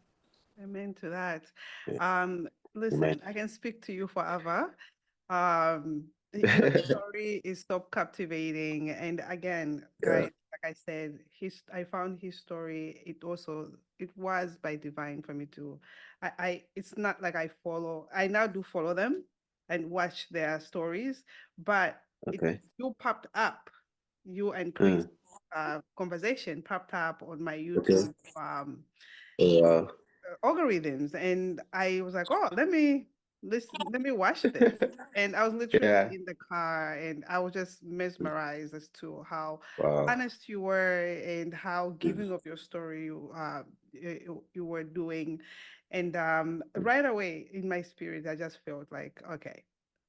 amen to that. Yeah. Amen. Listen, I can speak to you forever. Your story is so captivating. And again, Yeah. guys, like I said, I found his story. It was by divine for me to, it's not like I now do follow them and watch their stories, but Okay. you popped up, you and Chris, Mm. conversation popped up on my Okay. YouTube, Yeah. algorithms, and I was like, oh, let me listen, let me watch this. And I was literally Yeah. in the car and I was just mesmerized as to how Wow. honest you were and how Mm. giving of your story you were doing. And right away in my spirit, I just felt like, okay,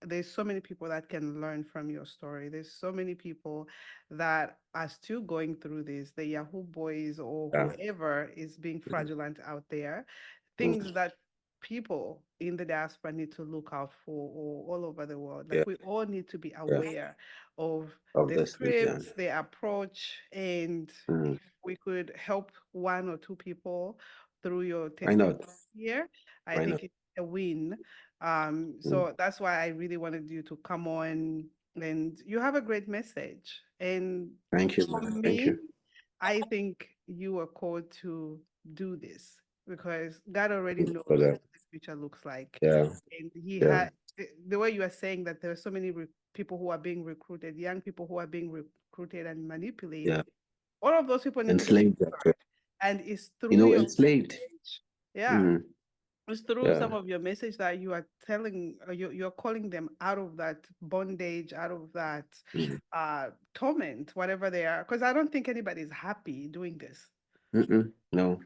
there's so many people that can learn from your story. There's so many people that are still going through this, the Yahoo boys or Yeah. whoever is being Mm. fraudulent out there, things Mm. that people in the diaspora need to look out for, or all over the world. Like Yeah. we all need to be Yeah. aware of Of the this thing. Yeah. scripts, the approach, and Mm. if we could help one or two people through your Why testimony not? here, I Why not? think it's a win. Mm. So that's why I really wanted you to come on, and you have a great message. And Thank you, for man. Thank me, you. I think you were called to do this because God already Mm. knows For what that. the future looks like. Yeah. And He Yeah. had the way you are saying that there are so many people who are being recruited, young people who are being recruited and Yeah. manipulated. All of those people need to be Enslaved. delivered. And it's through your Enslaved. message. Yeah. Mm. It's through Yeah. some of your message that you are telling, you're calling them out of that bondage, out of that Mm. torment, whatever they are. Because I don't think anybody's happy doing this. Mm-mm. No.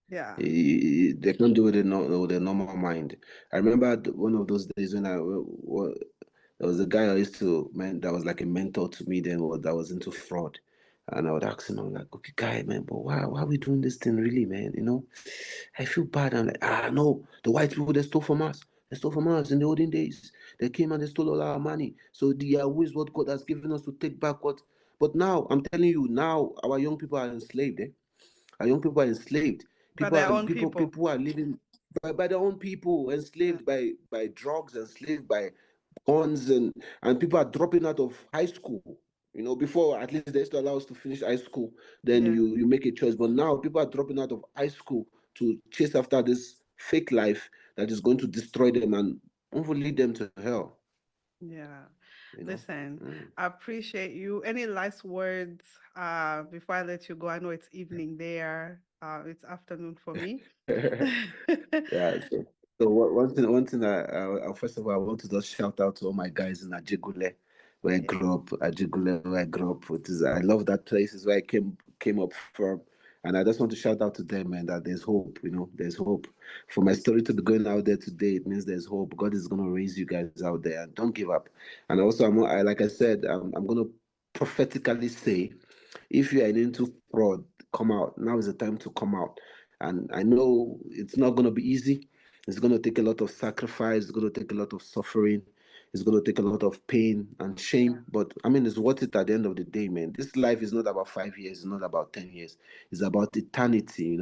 Yeah. They can't do it with a normal mind. I remember one of those days when there was a guy I used to man that was like a mentor to me then that was into fraud. And I would ask him, I'm like, okay, guy, man, but why are we doing this thing really, man? I feel bad. I'm like, no, the white people they stole from us. They stole from us in the olden days. They came and they stole all our money. So the Yahweh is what God has given us to take back what. But now I'm telling you, now our young people are enslaved. Our young people are enslaved. But their own people. People are living by their own people, Yeah. enslaved by drugs, enslaved by guns, and people are dropping out of high school. Before at least they used to allow us to finish high school, then Yeah. you make a choice. But now people are dropping out of high school to chase after this fake life that is going to destroy them and hopefully lead them to hell. Yeah. You know. Listen, Mm. I appreciate you. Any last words before I let you go? I know it's evening there. It's afternoon for me. Yeah. So one thing first of all, I want to just shout out to all my guys in Ajigule, where I Yeah. grew up. Ajigule, where I grew up. I love that place. Is where I came up from, and I just want to shout out to them, man. That there's hope. There's hope for my story to be going out there today. It means there's hope. God is gonna raise you guys out there, and don't give up. And also, like I said, I'm gonna prophetically say, if you are into fraud, come out. Now is the time to come out. And I know it's not going to be easy. It's going to take a lot of sacrifice. It's going to take a lot of suffering. It's going to take a lot of pain and shame. But I mean, it's worth it at the end of the day, man. This life is not about 5 years. It's not about 10 years. It's about eternity.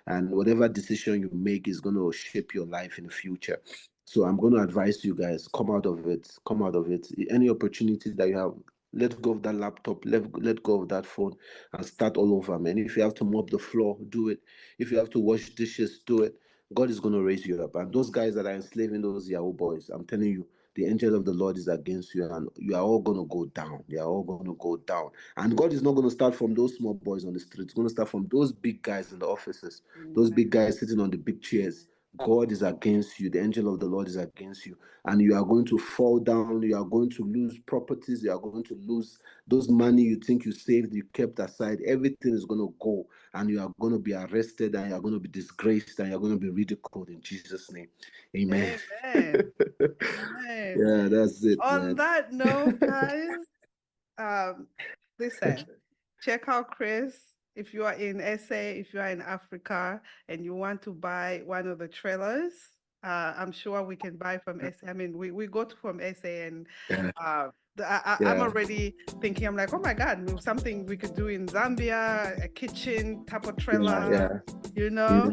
And whatever decision you make is going to shape your life in the future. So I'm going to advise you guys, come out of it. Come out of it. Any opportunity that you have, let go of that laptop, let go of that phone and start all over, man. If you have to mop the floor, do it. If you have to wash dishes, do it. God is going to raise you up. And those guys that are enslaving those Yahoo boys, I'm telling you, the angel of the Lord is against you, and you are all going to go down. You are all going to go down. And God is not going to start from those small boys on the street. It's going to start from those big guys in the offices, those big guys sitting on the big chairs. God is against you. The angel of the Lord is against you. And you are going to fall down. You are going to lose properties. You are going to lose those money you think you saved, you kept aside. Everything is going to go. And you are going to be arrested, and you are going to be disgraced, and you are going to be ridiculed in Jesus' name. Amen. Amen. Amen. Yeah, that's it, On man. that note, guys, listen, check out Chris. If you are in SA, if you are in Africa and you want to buy one of the trailers, I'm sure we can buy from SA. I mean, we got from SA, and Yeah, I'm yeah, already thinking, I'm like, oh my God, something we could do in Zambia, a kitchen type of yeah, trailer, yeah. you know,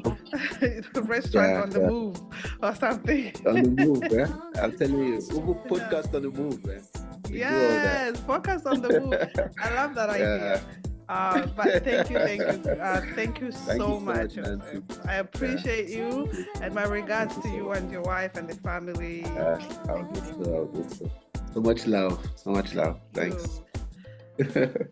restaurant Yeah, on the yeah. move or something. On the move, man. I'm telling you, Google podcast on the move, man. We do all that. Yes, focus on the move. I love that idea. But thank you Thank thank you you so so much. much, Nancy. I appreciate you, Thank you. and my regards Thank to you so you much. and your wife and the family. I'll do so. So much love. So much love. Thanks. Too.